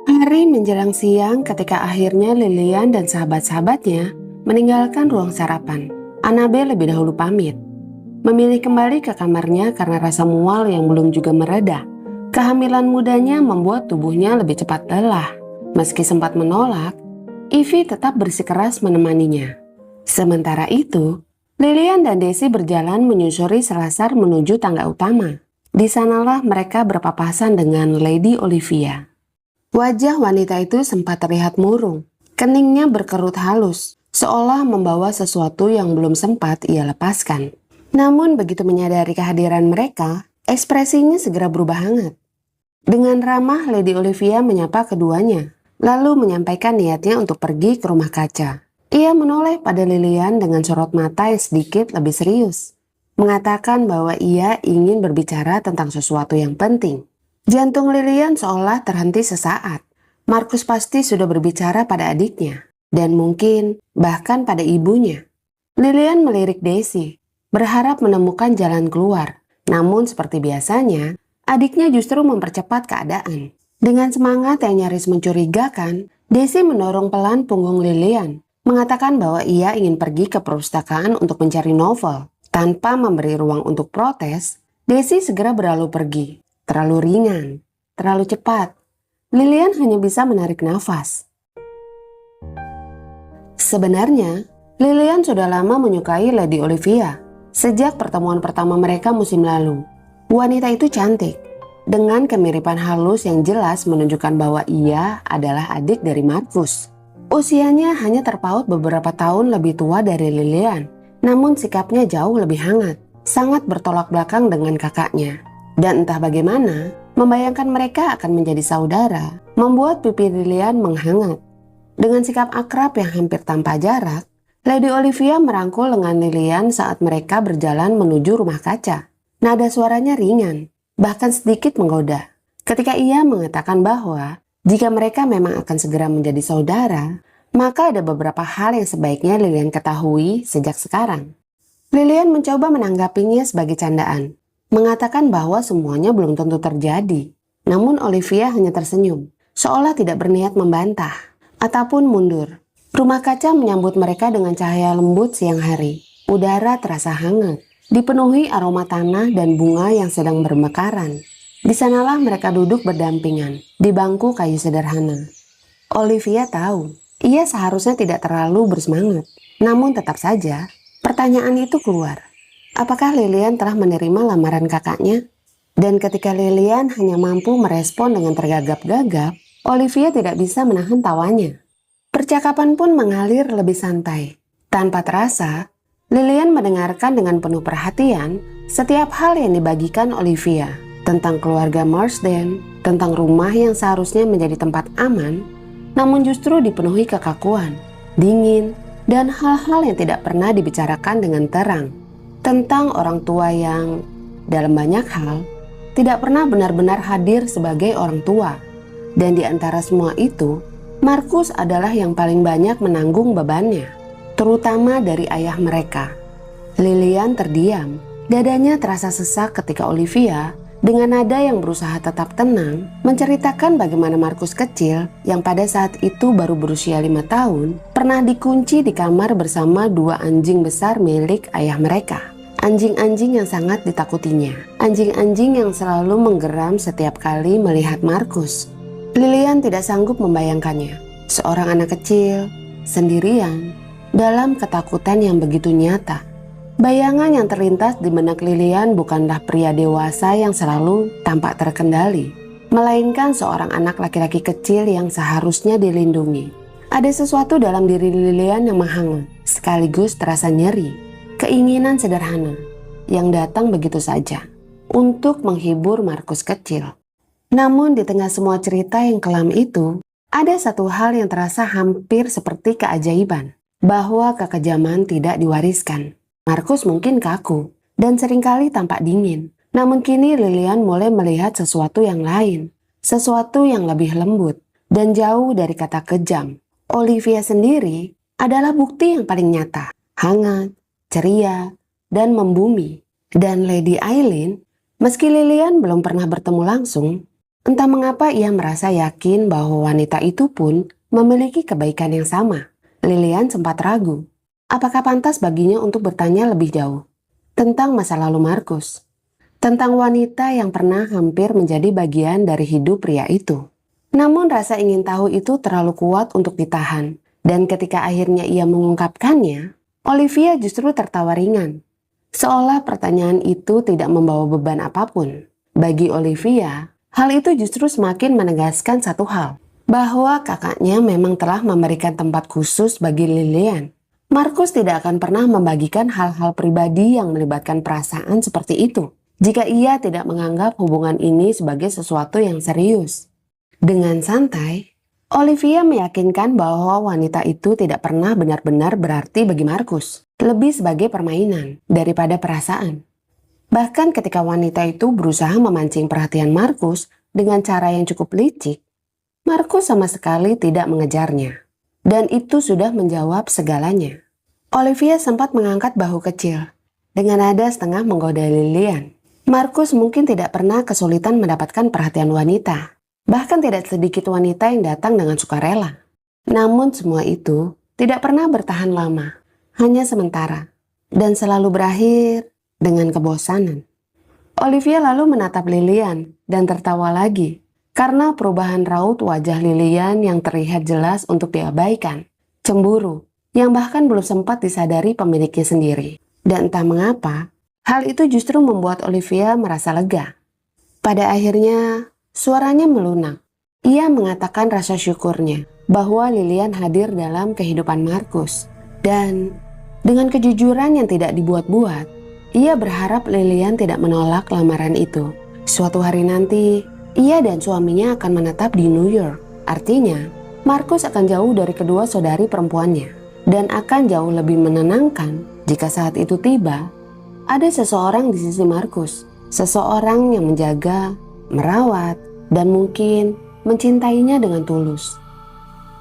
Hari menjelang siang ketika akhirnya Lilian dan sahabat-sahabatnya meninggalkan ruang sarapan. Annabelle lebih dahulu pamit. Memilih kembali ke kamarnya karena rasa mual yang belum juga mereda. Kehamilan mudanya membuat tubuhnya lebih cepat lelah. Meski sempat menolak, Ivy tetap bersikeras menemaninya. Sementara itu, Lilian dan Daisy berjalan menyusuri selasar menuju tangga utama. Di sanalah mereka berpapasan dengan Lady Olivia. Wajah wanita itu sempat terlihat murung. Keningnya berkerut halus, seolah membawa sesuatu yang belum sempat ia lepaskan. Namun begitu menyadari kehadiran mereka, ekspresinya segera berubah hangat. Dengan ramah, Lady Olivia menyapa keduanya, lalu menyampaikan niatnya untuk pergi ke rumah kaca. Ia menoleh pada Lilian dengan sorot mata yang sedikit lebih serius, mengatakan bahwa ia ingin berbicara tentang sesuatu yang penting. Jantung Lilian seolah terhenti sesaat. Markus pasti sudah berbicara pada adiknya, dan mungkin bahkan pada ibunya. Lilian melirik Daisy, berharap menemukan jalan keluar. Namun seperti biasanya, adiknya justru mempercepat keadaan. Dengan semangat yang nyaris mencurigakan, Daisy mendorong pelan punggung Lilian, mengatakan bahwa ia ingin pergi ke perpustakaan untuk mencari novel. Tanpa memberi ruang untuk protes, Daisy segera berlalu pergi. Terlalu ringan, terlalu cepat. Lilian hanya bisa menarik nafas. Sebenarnya, Lilian sudah lama menyukai Lady Olivia. Sejak pertemuan pertama mereka musim lalu. Wanita itu cantik, dengan kemiripan halus yang jelas menunjukkan bahwa ia adalah adik dari Markus. Usianya hanya terpaut beberapa tahun lebih tua dari Lilian, namun sikapnya jauh lebih hangat, sangat bertolak belakang dengan kakaknya. Dan entah bagaimana, membayangkan mereka akan menjadi saudara, membuat pipi Lilian menghangat. Dengan sikap akrab yang hampir tanpa jarak, Lady Olivia merangkul lengan Lilian saat mereka berjalan menuju rumah kaca. Nada suaranya ringan, bahkan sedikit menggoda. Ketika ia mengatakan bahwa jika mereka memang akan segera menjadi saudara, maka ada beberapa hal yang sebaiknya Lilian ketahui sejak sekarang. Lilian mencoba menanggapinya sebagai candaan, mengatakan bahwa semuanya belum tentu terjadi. Namun Olivia hanya tersenyum, seolah tidak berniat membantah ataupun mundur. Rumah kaca menyambut mereka dengan cahaya lembut siang hari. Udara terasa hangat, dipenuhi aroma tanah dan bunga yang sedang bermekaran. Di sanalah mereka duduk berdampingan, di bangku kayu sederhana. Olivia tahu, ia seharusnya tidak terlalu bersemangat. Namun tetap saja, pertanyaan itu keluar. Apakah Lilian telah menerima lamaran kakaknya? Dan ketika Lilian hanya mampu merespon dengan tergagap-gagap, Olivia tidak bisa menahan tawanya. Percakapan pun mengalir lebih santai. Tanpa terasa, Lilian mendengarkan dengan penuh perhatian setiap hal yang dibagikan Olivia. Tentang keluarga Marsden, tentang rumah yang seharusnya menjadi tempat aman, namun justru dipenuhi kekakuan, dingin, dan hal-hal yang tidak pernah dibicarakan dengan terang. Tentang orang tua yang, dalam banyak hal, tidak pernah benar-benar hadir sebagai orang tua. Dan di antara semua itu, Markus adalah yang paling banyak menanggung bebannya, terutama dari ayah mereka. Lilian terdiam, dadanya terasa sesak ketika Olivia, dengan nada yang berusaha tetap tenang, menceritakan bagaimana Markus kecil, yang pada saat itu baru berusia 5 tahun, pernah dikunci di kamar bersama 2 anjing besar milik ayah mereka. Anjing-anjing yang sangat ditakutinya. Anjing-anjing yang selalu menggeram setiap kali melihat Markus. Lilian tidak sanggup membayangkannya. Seorang anak kecil, sendirian, dalam ketakutan yang begitu nyata. Bayangan yang terlintas di benak Lilian bukanlah pria dewasa yang selalu tampak terkendali, melainkan seorang anak laki-laki kecil yang seharusnya dilindungi. Ada sesuatu dalam diri Lilian yang menghangat, sekaligus terasa nyeri. Keinginan sederhana yang datang begitu saja untuk menghibur Markus kecil. Namun di tengah semua cerita yang kelam itu, ada satu hal yang terasa hampir seperti keajaiban, bahwa kekejaman tidak diwariskan. Markus mungkin kaku dan seringkali tampak dingin, namun kini Lilian mulai melihat sesuatu yang lain, sesuatu yang lebih lembut dan jauh dari kata kejam. Olivia sendiri adalah bukti yang paling nyata, hangat, ceria, dan membumi. Dan Lady Eileen, meski Lilian belum pernah bertemu langsung, Entah mengapa ia merasa yakin bahwa wanita itu pun memiliki kebaikan yang sama. Lilian sempat ragu. Apakah pantas baginya untuk bertanya lebih jauh tentang masa lalu Markus? Tentang wanita yang pernah hampir menjadi bagian dari hidup pria itu. Namun rasa ingin tahu itu terlalu kuat untuk ditahan. Dan ketika akhirnya ia mengungkapkannya, Olivia justru tertawa ringan. Seolah pertanyaan itu tidak membawa beban apapun. Bagi Olivia, hal itu justru semakin menegaskan satu hal. Bahwa kakaknya memang telah memberikan tempat khusus bagi Lilian. Markus tidak akan pernah membagikan hal-hal pribadi yang melibatkan perasaan seperti itu jika ia tidak menganggap hubungan ini sebagai sesuatu yang serius. Dengan santai, Olivia meyakinkan bahwa wanita itu tidak pernah benar-benar berarti bagi Markus, lebih sebagai permainan daripada perasaan. Bahkan ketika wanita itu berusaha memancing perhatian Markus dengan cara yang cukup licik, Markus sama sekali tidak mengejarnya. Dan itu sudah menjawab segalanya. Olivia sempat mengangkat bahu kecil dengan nada setengah menggoda Lilian. Markus mungkin tidak pernah kesulitan mendapatkan perhatian wanita. Bahkan tidak sedikit wanita yang datang dengan sukarela. Namun semua itu tidak pernah bertahan lama, hanya sementara, dan selalu berakhir dengan kebosanan. Olivia lalu menatap Lilian dan tertawa lagi, karena perubahan raut wajah Lilian yang terlihat jelas untuk diabaikan. Cemburu, yang bahkan belum sempat disadari pemiliknya sendiri. Dan entah mengapa, hal itu justru membuat Olivia merasa lega. Pada akhirnya, suaranya melunak. Ia mengatakan rasa syukurnya bahwa Lilian hadir dalam kehidupan Markus. Dan dengan kejujuran yang tidak dibuat-buat, ia berharap Lilian tidak menolak lamaran itu. Suatu hari nanti, ia dan suaminya akan menetap di New York. Artinya, Markus akan jauh dari kedua saudari perempuannya. Dan akan jauh lebih menenangkan jika saat itu tiba, ada seseorang di sisi Markus, seseorang yang menjaga, merawat, dan mungkin mencintainya dengan tulus.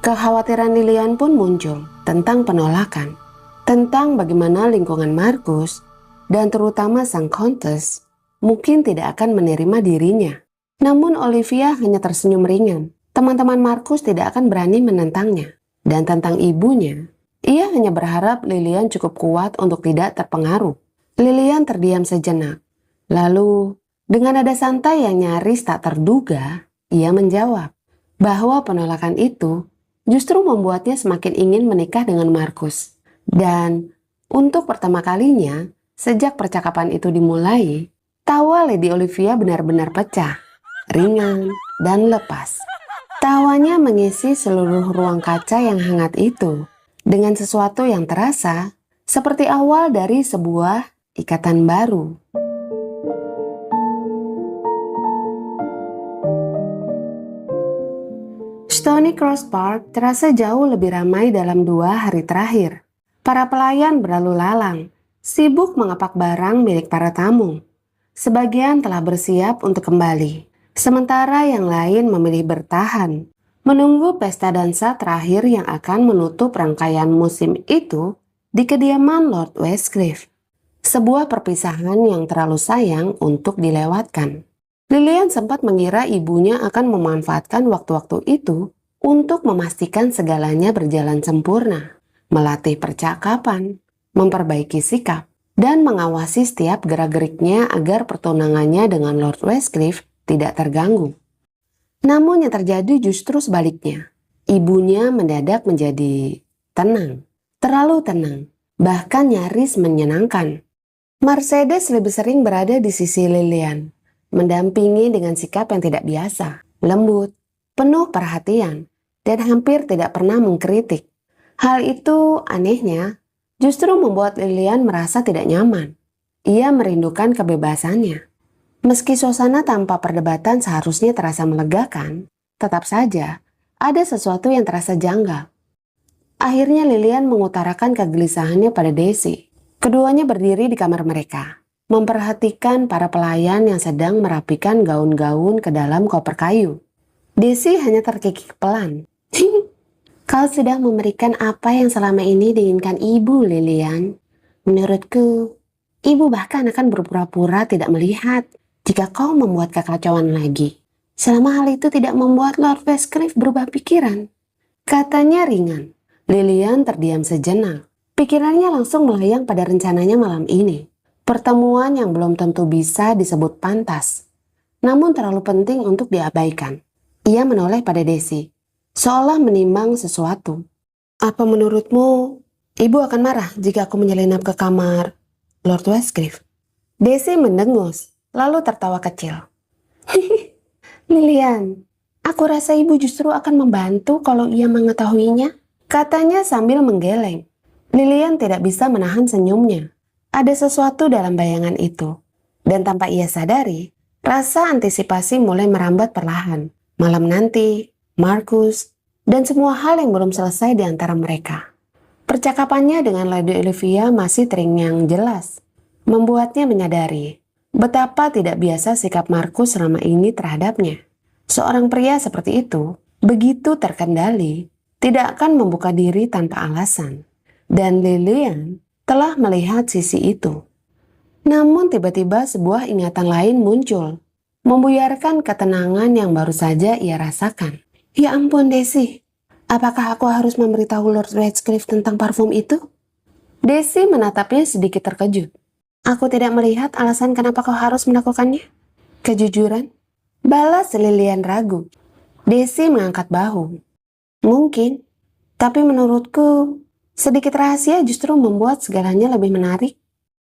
Kekhawatiran Lilian pun muncul tentang penolakan, tentang bagaimana lingkungan Markus, dan terutama sang Countess, mungkin tidak akan menerima dirinya. Namun Olivia hanya tersenyum ringan. Teman-teman Markus tidak akan berani menentangnya. Dan tentang ibunya, ia hanya berharap Lilian cukup kuat untuk tidak terpengaruh. Lilian terdiam sejenak. Lalu, dengan nada santai yang nyaris tak terduga, ia menjawab bahwa penolakan itu justru membuatnya semakin ingin menikah dengan Markus. Dan untuk pertama kalinya, sejak percakapan itu dimulai, tawa Lady Olivia benar-benar pecah, ringan, dan lepas. Tawanya mengisi seluruh ruang kaca yang hangat itu dengan sesuatu yang terasa seperti awal dari sebuah ikatan baru. Stony Cross Park terasa jauh lebih ramai dalam 2 hari terakhir. Para pelayan berlalu lalang, sibuk mengepak barang milik para tamu. Sebagian telah bersiap untuk kembali, sementara yang lain memilih bertahan, menunggu pesta dansa terakhir yang akan menutup rangkaian musim itu di kediaman Lord Westcliff. Sebuah perpisahan yang terlalu sayang untuk dilewatkan. Lilian sempat mengira ibunya akan memanfaatkan waktu-waktu itu untuk memastikan segalanya berjalan sempurna, melatih percakapan, memperbaiki sikap, dan mengawasi setiap gerak-geriknya agar pertunangannya dengan Lord Westcliff tidak terganggu. Namun yang terjadi justru sebaliknya. Ibunya mendadak menjadi tenang, terlalu tenang, bahkan nyaris menyenangkan. Mercedes lebih sering berada di sisi Lilian, mendampingi dengan sikap yang tidak biasa, lembut, penuh perhatian, dan hampir tidak pernah mengkritik. Hal itu anehnya justru membuat Lilian merasa tidak nyaman. Ia merindukan kebebasannya. Meski suasana tanpa perdebatan seharusnya terasa melegakan, tetap saja ada sesuatu yang terasa janggal. Akhirnya Lilian mengutarakan kegelisahannya pada Daisy. Keduanya berdiri di kamar mereka, memperhatikan para pelayan yang sedang merapikan gaun-gaun ke dalam koper kayu. Daisy hanya terkikik pelan. Kau sudah memberikan apa yang selama ini diinginkan ibu, Lilian. Menurutku, ibu bahkan akan berpura-pura tidak melihat jika kau membuat kekacauan lagi. selama hal itu tidak membuat Lord Westcliff berubah pikiran. Katanya ringan. Lilian terdiam sejenak. Pikirannya langsung melayang pada rencananya malam ini. Pertemuan yang belum tentu bisa disebut pantas, namun terlalu penting untuk diabaikan. Ia menoleh pada Desi, seolah menimbang sesuatu. Apa menurutmu, ibu akan marah jika aku menyelinap ke kamar Lord Westcliff? Desi mendengus, lalu tertawa kecil. Lilian, aku rasa ibu justru akan membantu kalau ia mengetahuinya, katanya sambil menggeleng. Lilian tidak bisa menahan senyumnya. Ada sesuatu dalam bayangan itu. Dan tanpa ia sadari, rasa antisipasi mulai merambat perlahan. Malam nanti, Marcus, dan semua hal yang belum selesai di antara mereka. Percakapannya dengan Lady Olivia masih terngiang jelas, membuatnya menyadari betapa tidak biasa sikap Marcus selama ini terhadapnya. Seorang pria seperti itu, begitu terkendali, tidak akan membuka diri tanpa alasan. Dan Lilian telah melihat sisi itu. Namun tiba-tiba sebuah ingatan lain muncul, membuyarkan ketenangan yang baru saja ia rasakan. Ya ampun Desi, apakah aku harus memberitahu Lord Westcliff tentang parfum itu? Desi menatapnya sedikit terkejut. Aku tidak melihat alasan kenapa kau harus melakukannya. Kejujuran? Balas Lilian ragu. Desi mengangkat bahu. Mungkin, tapi menurutku sedikit rahasia justru membuat segalanya lebih menarik.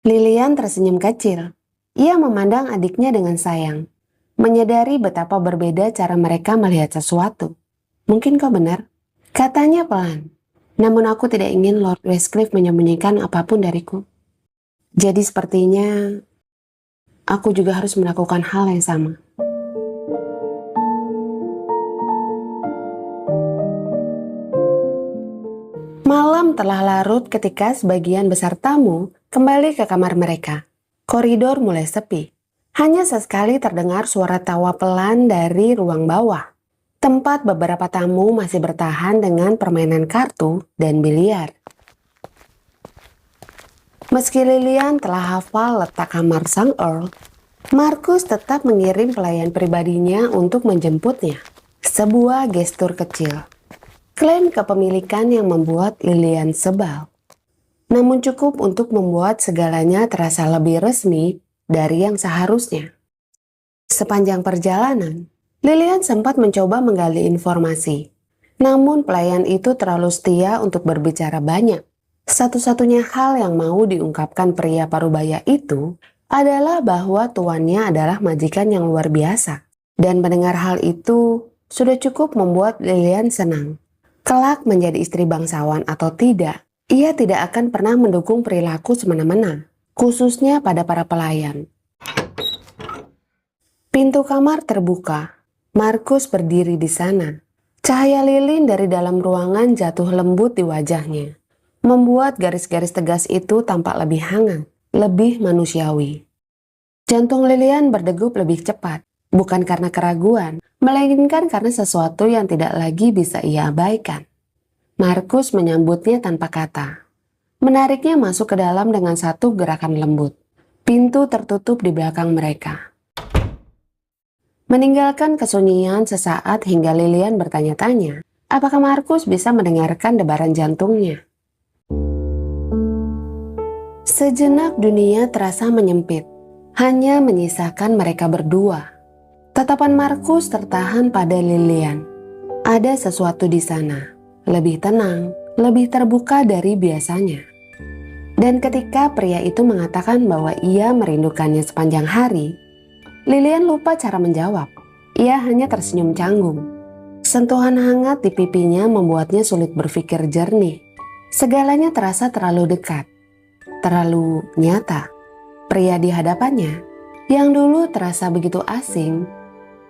Lilian tersenyum kecil. Ia memandang adiknya dengan sayang, menyadari betapa berbeda cara mereka melihat sesuatu. Mungkin kau benar, katanya pelan. Namun aku tidak ingin Lord Westcliff menyembunyikan apapun dariku. Jadi sepertinya aku juga harus melakukan hal yang sama. Malam telah larut ketika sebagian besar tamu kembali ke kamar mereka. Koridor mulai sepi. Hanya sesekali terdengar suara tawa pelan dari ruang bawah. Tempat beberapa tamu masih bertahan dengan permainan kartu dan biliar. Meski Lilian telah hafal letak kamar sang Earl, Marcus tetap mengirim pelayan pribadinya untuk menjemputnya. Sebuah gestur kecil. Klaim kepemilikan yang membuat Lilian sebal. Namun cukup untuk membuat segalanya terasa lebih resmi dari yang seharusnya. Sepanjang perjalanan, Lilian sempat mencoba menggali informasi. Namun pelayan itu terlalu setia untuk berbicara banyak. Satu-satunya hal yang mau diungkapkan pria parubaya itu adalah bahwa tuannya adalah majikan yang luar biasa. Dan mendengar hal itu sudah cukup membuat Lilian senang. Kelak menjadi istri bangsawan atau tidak, ia tidak akan pernah mendukung perilaku semena-mena, khususnya pada para pelayan. Pintu kamar terbuka. Marcus berdiri di sana. Cahaya lilin dari dalam ruangan jatuh lembut di wajahnya, membuat garis-garis tegas itu tampak lebih hangat, lebih manusiawi. Jantung Lilian berdegup lebih cepat, bukan karena keraguan, melainkan karena sesuatu yang tidak lagi bisa ia abaikan. Marcus menyambutnya tanpa kata. Menariknya masuk ke dalam dengan satu gerakan lembut. Pintu tertutup di belakang mereka. Meninggalkan kesunyian sesaat hingga Lilian bertanya-tanya, apakah Marcus bisa mendengarkan debaran jantungnya. Sejenak dunia terasa menyempit, hanya menyisakan mereka berdua. Tatapan Marcus tertahan pada Lilian. Ada sesuatu di sana, lebih tenang, lebih terbuka dari biasanya. Dan ketika pria itu mengatakan bahwa ia merindukannya sepanjang hari, Lilian lupa cara menjawab. Ia hanya tersenyum canggung. Sentuhan hangat di pipinya membuatnya sulit berpikir jernih. Segalanya terasa terlalu dekat, terlalu nyata. Pria di hadapannya, yang dulu terasa begitu asing,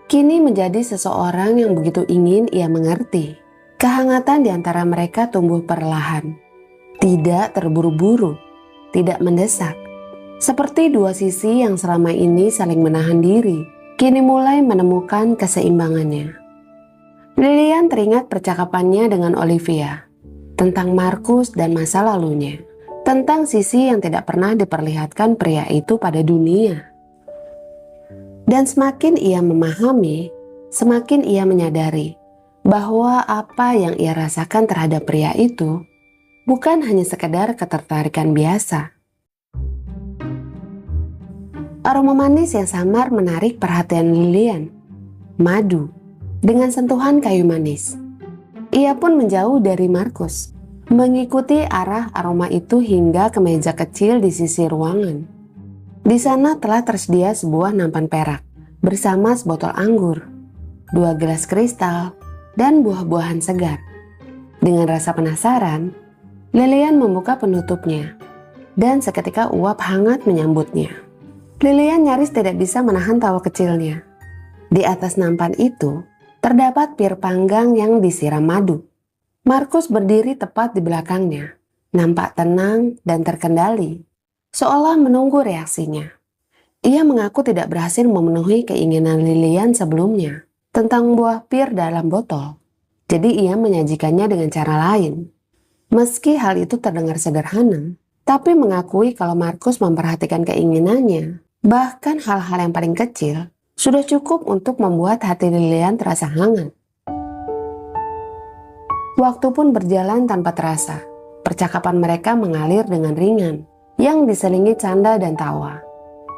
kini menjadi seseorang yang begitu ingin ia mengerti. Kehangatan di antara mereka tumbuh perlahan, tidak terburu-buru, tidak mendesak. Seperti dua sisi yang selama ini saling menahan diri, kini mulai menemukan keseimbangannya. Lilian teringat percakapannya dengan Olivia, tentang Marcus dan masa lalunya, tentang sisi yang tidak pernah diperlihatkan pria itu pada dunia. Dan semakin ia memahami, semakin ia menyadari bahwa apa yang ia rasakan terhadap pria itu bukan hanya sekedar ketertarikan biasa. Aroma manis yang samar menarik perhatian Lilian. Madu dengan sentuhan kayu manis. Ia pun menjauh dari Markus, mengikuti arah aroma itu hingga ke meja kecil di sisi ruangan. Di sana telah tersedia sebuah nampan perak bersama sebotol anggur, 2 gelas kristal, dan buah-buahan segar. Dengan rasa penasaran, Lilian membuka penutupnya, dan seketika uap hangat menyambutnya. Lilian nyaris tidak bisa menahan tawa kecilnya. Di atas nampan itu, terdapat pir panggang yang disiram madu. Markus berdiri tepat di belakangnya, nampak tenang dan terkendali, seolah menunggu reaksinya. Ia mengaku tidak berhasil memenuhi keinginan Lilian sebelumnya tentang buah pir dalam botol. Jadi ia menyajikannya dengan cara lain. Meski hal itu terdengar sederhana, tapi mengakui kalau Markus memperhatikan keinginannya, bahkan hal-hal yang paling kecil, sudah cukup untuk membuat hati Lilian terasa hangat. Waktu pun berjalan tanpa terasa. Percakapan mereka mengalir dengan ringan, yang diselingi canda dan tawa.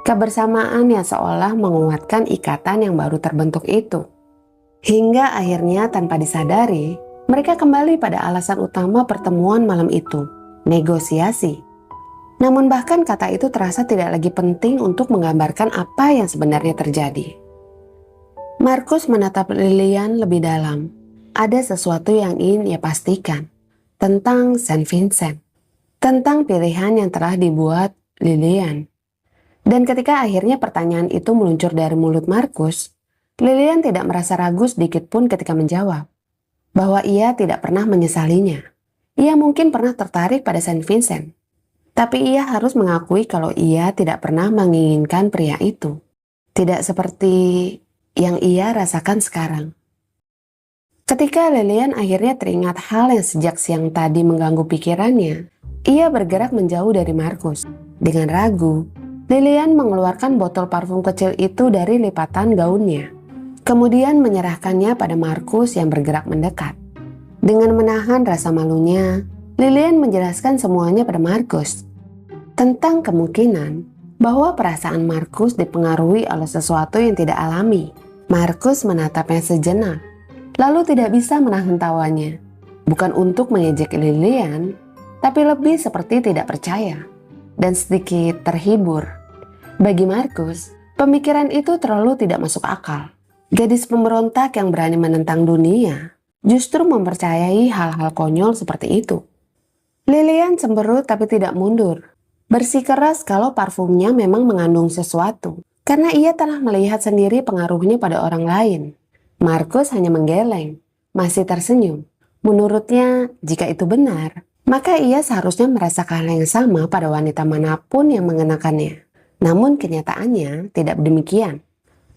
Kebersamaan yang seolah menguatkan ikatan yang baru terbentuk itu. Hingga akhirnya tanpa disadari, mereka kembali pada alasan utama pertemuan malam itu, negosiasi. Namun bahkan kata itu terasa tidak lagi penting untuk menggambarkan apa yang sebenarnya terjadi. Markus menatap Lilian lebih dalam. Ada sesuatu yang ingin ia pastikan tentang Saint Vincent, tentang pilihan yang telah dibuat Lilian. Dan ketika akhirnya pertanyaan itu meluncur dari mulut Markus, Lilian tidak merasa ragu sedikit pun ketika menjawab bahwa ia tidak pernah menyesalinya. Ia mungkin pernah tertarik pada Saint Vincent, tapi ia harus mengakui kalau ia tidak pernah menginginkan pria itu. Tidak seperti yang ia rasakan sekarang. Ketika Lilian akhirnya teringat hal yang sejak siang tadi mengganggu pikirannya, ia bergerak menjauh dari Markus. Dengan ragu, Lilian mengeluarkan botol parfum kecil itu dari lipatan gaunnya. Kemudian menyerahkannya pada Markus yang bergerak mendekat. Dengan menahan rasa malunya, Lilian menjelaskan semuanya pada Markus tentang kemungkinan bahwa perasaan Markus dipengaruhi oleh sesuatu yang tidak alami. Markus menatapnya sejenak, lalu tidak bisa menahan tawanya. Bukan untuk mengejek Lilian, tapi lebih seperti tidak percaya dan sedikit terhibur. Bagi Markus, pemikiran itu terlalu tidak masuk akal. Gadis pemberontak yang berani menentang dunia justru mempercayai hal-hal konyol seperti itu. Lilian cemberut tapi tidak mundur. Bersikeras kalau parfumnya memang mengandung sesuatu, karena ia telah melihat sendiri pengaruhnya pada orang lain. Markus hanya menggeleng, masih tersenyum. Menurutnya, jika itu benar, maka ia seharusnya merasakan hal yang sama pada wanita manapun yang mengenakannya. Namun kenyataannya tidak demikian.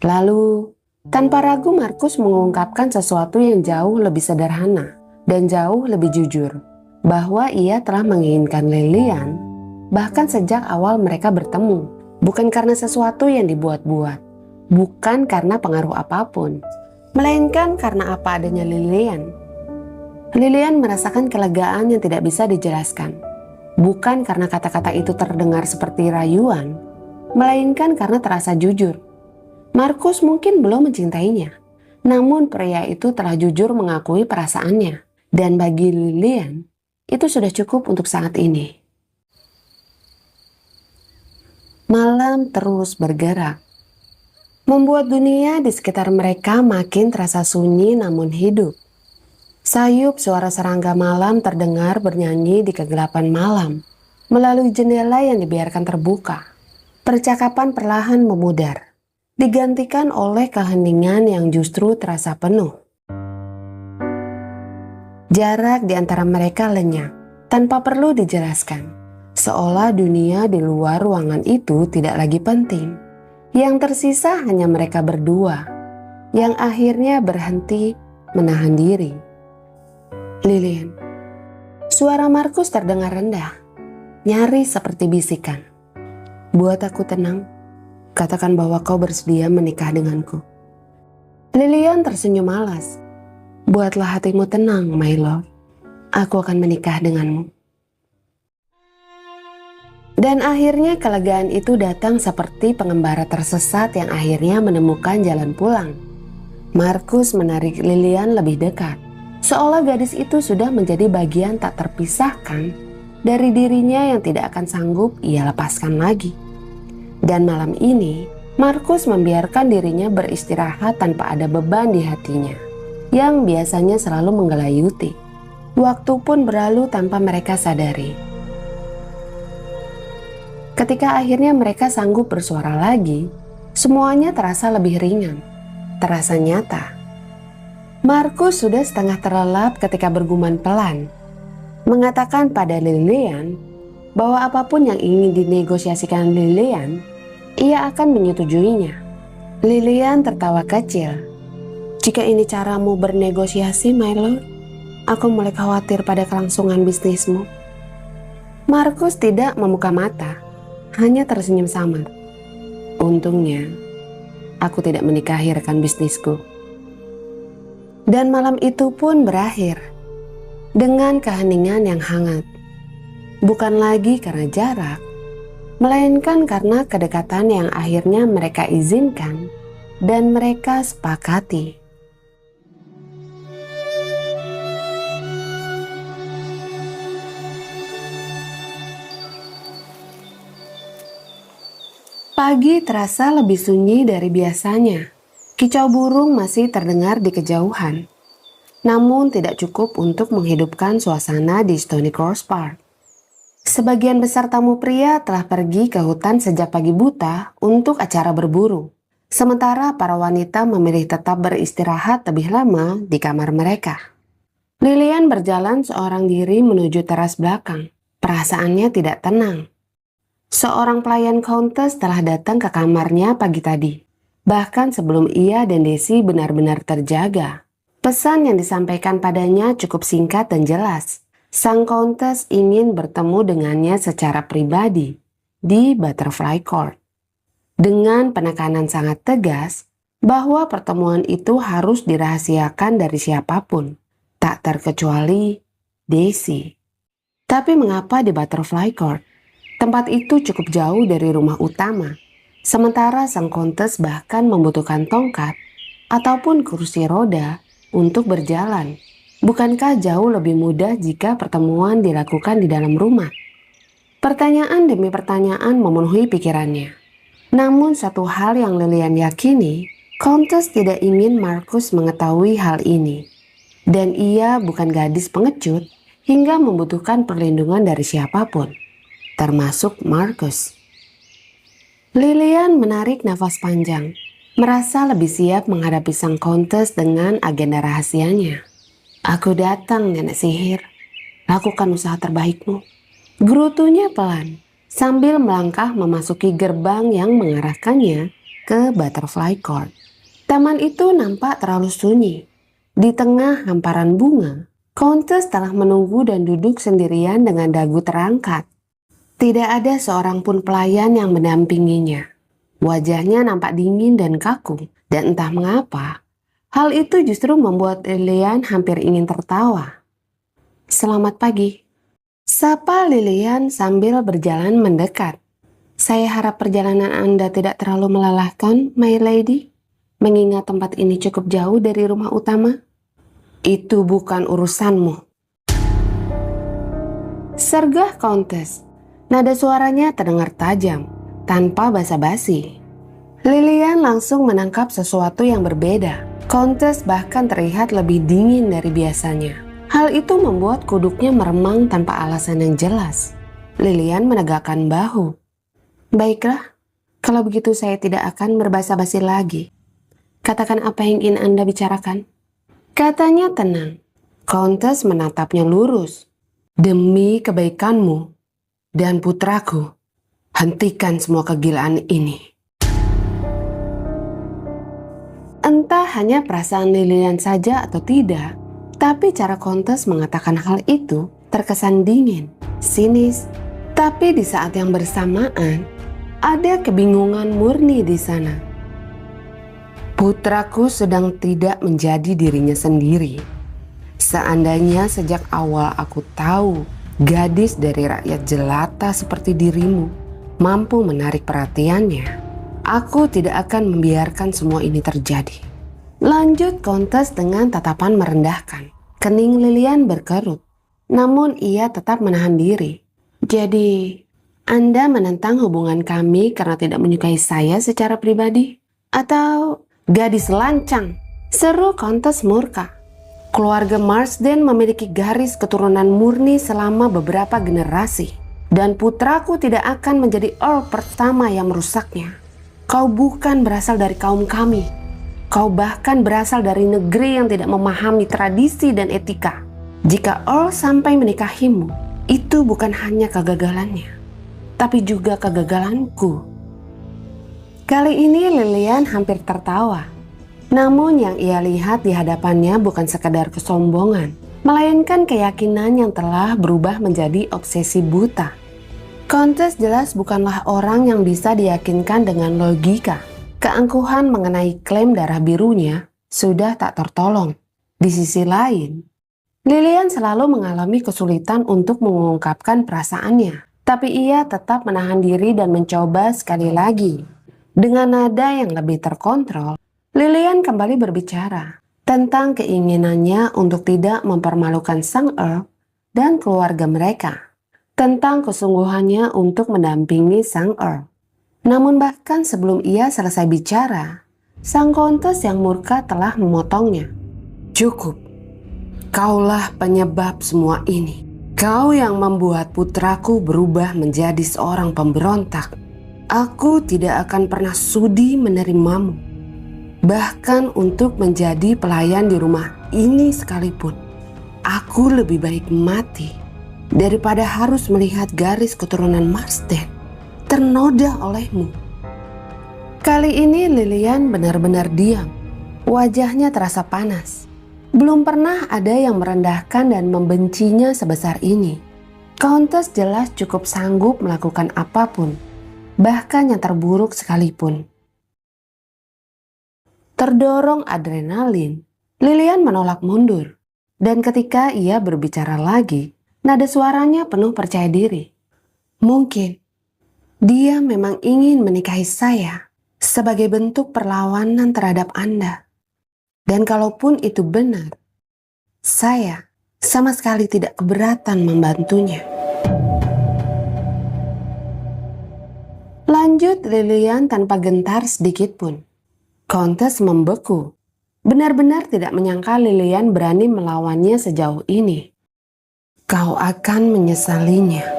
Lalu, tanpa ragu Markus mengungkapkan sesuatu yang jauh lebih sederhana dan jauh lebih jujur, bahwa ia telah menginginkan Lilian bahkan sejak awal mereka bertemu, bukan karena sesuatu yang dibuat-buat, bukan karena pengaruh apapun, melainkan karena apa adanya Lilian. Lilian merasakan kelegaan yang tidak bisa dijelaskan, bukan karena kata-kata itu terdengar seperti rayuan, melainkan karena terasa jujur. Markus mungkin belum mencintainya, namun pria itu telah jujur mengakui perasaannya, dan bagi Lilian, itu sudah cukup untuk saat ini. Malam terus bergerak, membuat dunia di sekitar mereka makin terasa sunyi namun hidup. Sayup suara serangga malam terdengar bernyanyi di kegelapan malam, melalui jendela yang dibiarkan terbuka. Percakapan perlahan memudar, digantikan oleh keheningan yang justru terasa penuh. Jarak di antara mereka lenyap, tanpa perlu dijelaskan. Seolah dunia di luar ruangan itu tidak lagi penting. Yang tersisa hanya mereka berdua, yang akhirnya berhenti menahan diri. Lilian. Suara Markus terdengar rendah, nyaris seperti bisikan. Buat aku tenang, katakan bahwa kau bersedia menikah denganku. Lilian tersenyum malas. Buatlah hatimu tenang, my love. Aku akan menikah denganmu. Dan akhirnya kelegaan itu datang seperti pengembara tersesat yang akhirnya menemukan jalan pulang. Markus menarik Lilian lebih dekat, seolah gadis itu sudah menjadi bagian tak terpisahkan dari dirinya yang tidak akan sanggup ia lepaskan lagi. Dan malam ini, Markus membiarkan dirinya beristirahat tanpa ada beban di hatinya, yang biasanya selalu menggelayuti. Waktu pun berlalu tanpa mereka sadari. Ketika akhirnya mereka sanggup bersuara lagi, semuanya terasa lebih ringan, terasa nyata. Markus sudah setengah terlelap ketika bergumam pelan, mengatakan pada Lilian bahwa apapun yang ingin dinegosiasikan Lilian, ia akan menyetujuinya. Lilian tertawa kecil. Jika ini caramu bernegosiasi, my lord, aku mulai khawatir pada kelangsungan bisnismu. Markus tidak membuka mata, hanya tersenyum samar. Untungnya, aku tidak menikahi rekan bisnisku. Dan malam itu pun berakhir dengan keheningan yang hangat. Bukan lagi karena jarak, melainkan karena kedekatan yang akhirnya mereka izinkan dan mereka sepakati. Pagi terasa lebih sunyi dari biasanya. Kicau burung masih terdengar di kejauhan, namun tidak cukup untuk menghidupkan suasana di Stony Cross Park. Sebagian besar tamu pria telah pergi ke hutan sejak pagi buta untuk acara berburu. Sementara para wanita memilih tetap beristirahat lebih lama di kamar mereka. Lilian berjalan seorang diri menuju teras belakang. Perasaannya tidak tenang. Seorang pelayan Countess telah datang ke kamarnya pagi tadi. Bahkan sebelum ia dan Desi benar-benar terjaga. Pesan yang disampaikan padanya cukup singkat dan jelas. Sang Countess ingin bertemu dengannya secara pribadi di Butterfly Court. Dengan penekanan sangat tegas bahwa pertemuan itu harus dirahasiakan dari siapapun, tak terkecuali Desi. Tapi mengapa di Butterfly Court? Tempat itu cukup jauh dari rumah utama, sementara sang Countess bahkan membutuhkan tongkat ataupun kursi roda untuk berjalan. Bukankah jauh lebih mudah jika pertemuan dilakukan di dalam rumah? Pertanyaan demi pertanyaan memenuhi pikirannya. Namun satu hal yang Lilian yakini, Countess tidak ingin Markus mengetahui hal ini. Dan ia bukan gadis pengecut hingga membutuhkan perlindungan dari siapapun, termasuk Markus. Lilian menarik nafas panjang, merasa lebih siap menghadapi sang Countess dengan agenda rahasianya. Aku datang, nenek sihir. Lakukan usaha terbaikmu. Gerutunya pelan, sambil melangkah memasuki gerbang yang mengarahkannya ke Butterfly Court. Taman itu nampak terlalu sunyi. Di tengah hamparan bunga, Countess telah menunggu dan duduk sendirian dengan dagu terangkat. Tidak ada seorang pun pelayan yang mendampinginya. Wajahnya nampak dingin dan kaku, dan entah mengapa, hal itu justru membuat Lilian hampir ingin tertawa. Selamat pagi, sapa Lilian sambil berjalan mendekat. Saya harap perjalanan Anda tidak terlalu melelahkan, my lady, mengingat tempat ini cukup jauh dari rumah utama. Itu bukan urusanmu, sergah Countess. Nada suaranya terdengar tajam, tanpa basa-basi. Lilian langsung menangkap sesuatu yang berbeda. Countess bahkan terlihat lebih dingin dari biasanya. Hal itu membuat kuduknya meremang tanpa alasan yang jelas. Lilian menegakkan bahu. Baiklah, kalau begitu saya tidak akan berbasa-basi lagi. Katakan apa yang ingin Anda bicarakan. Katanya tenang. Countess menatapnya lurus. Demi kebaikanmu dan putraku, hentikan semua kegilaan ini. Entah hanya perasaan Lilian saja atau tidak, tapi cara Countess mengatakan hal itu terkesan dingin, sinis. Tapi di saat yang bersamaan, ada kebingungan murni di sana. Putraku sedang tidak menjadi dirinya sendiri. Seandainya sejak awal aku tahu gadis dari rakyat jelata seperti dirimu mampu menarik perhatiannya, aku tidak akan membiarkan semua ini terjadi. Lanjut Kontes dengan tatapan merendahkan. Kening Lilian berkerut, namun ia tetap menahan diri. Jadi, Anda menentang hubungan kami karena tidak menyukai saya secara pribadi? Atau gadis lancang? Seru Kontes murka. Keluarga Marsden memiliki garis keturunan murni selama beberapa generasi. Dan putraku tidak akan menjadi Earl pertama yang merusaknya. Kau bukan berasal dari kaum kami. Kau bahkan berasal dari negeri yang tidak memahami tradisi dan etika. Jika Earl sampai menikahimu, itu bukan hanya kegagalannya, tapi juga kegagalanku. Kali ini Lilian hampir tertawa. Namun yang ia lihat di hadapannya bukan sekadar kesombongan, melainkan keyakinan yang telah berubah menjadi obsesi buta. Kontes jelas bukanlah orang yang bisa diyakinkan dengan logika. Keangkuhan mengenai klaim darah birunya sudah tak tertolong. Di sisi lain, Lilian selalu mengalami kesulitan untuk mengungkapkan perasaannya. Tapi ia tetap menahan diri dan mencoba sekali lagi. Dengan nada yang lebih terkontrol, Lilian kembali berbicara tentang keinginannya untuk tidak mempermalukan sang Earl dan keluarga mereka. Tentang kesungguhannya untuk mendampingi sang Earl. Namun bahkan sebelum ia selesai bicara, sang Kontes yang murka telah memotongnya. Cukup, kaulah penyebab semua ini. Kau yang membuat putraku berubah menjadi seorang pemberontak. Aku tidak akan pernah sudi menerimamu. Bahkan untuk menjadi pelayan di rumah ini sekalipun, aku lebih baik mati daripada harus melihat garis keturunan Marsden ternoda olehmu. Kali ini Lilian benar-benar diam. Wajahnya terasa panas. Belum pernah ada yang merendahkan dan membencinya sebesar ini. Kontes jelas cukup sanggup melakukan apapun, bahkan yang terburuk sekalipun. Terdorong adrenalin, Lilian menolak mundur. Dan ketika ia berbicara lagi, nada suaranya penuh percaya diri. Mungkin dia memang ingin menikahi saya sebagai bentuk perlawanan terhadap Anda. Dan kalaupun itu benar, saya sama sekali tidak keberatan membantunya. Lanjut Lilian tanpa gentar sedikit pun. Kontes membeku. Benar-benar tidak menyangka Lilian berani melawannya sejauh ini. Kau akan menyesalinya.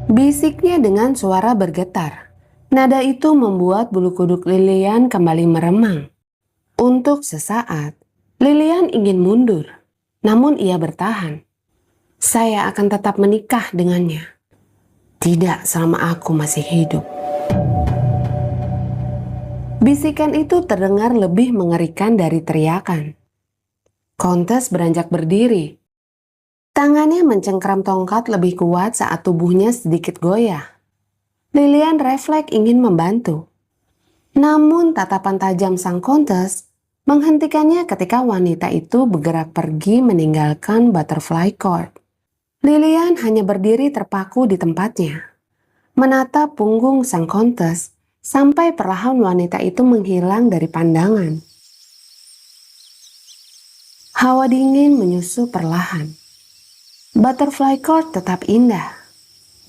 Bisiknya dengan suara bergetar. Nada itu membuat bulu kuduk Lilian kembali meremang. Untuk sesaat, Lilian ingin mundur. Namun ia bertahan. Saya akan tetap menikah dengannya. Tidak selama aku masih hidup. Bisikan itu terdengar lebih mengerikan dari teriakan. Kontes beranjak berdiri. Tangannya mencengkram tongkat lebih kuat saat tubuhnya sedikit goyah. Lilian refleks ingin membantu. Namun tatapan tajam sang Kontes menghentikannya ketika wanita itu bergerak pergi meninggalkan butterfly court. Lilian hanya berdiri terpaku di tempatnya, menatap punggung sang Kontes sampai perlahan wanita itu menghilang dari pandangan. Hawa dingin menyusup perlahan. Butterfly court tetap indah,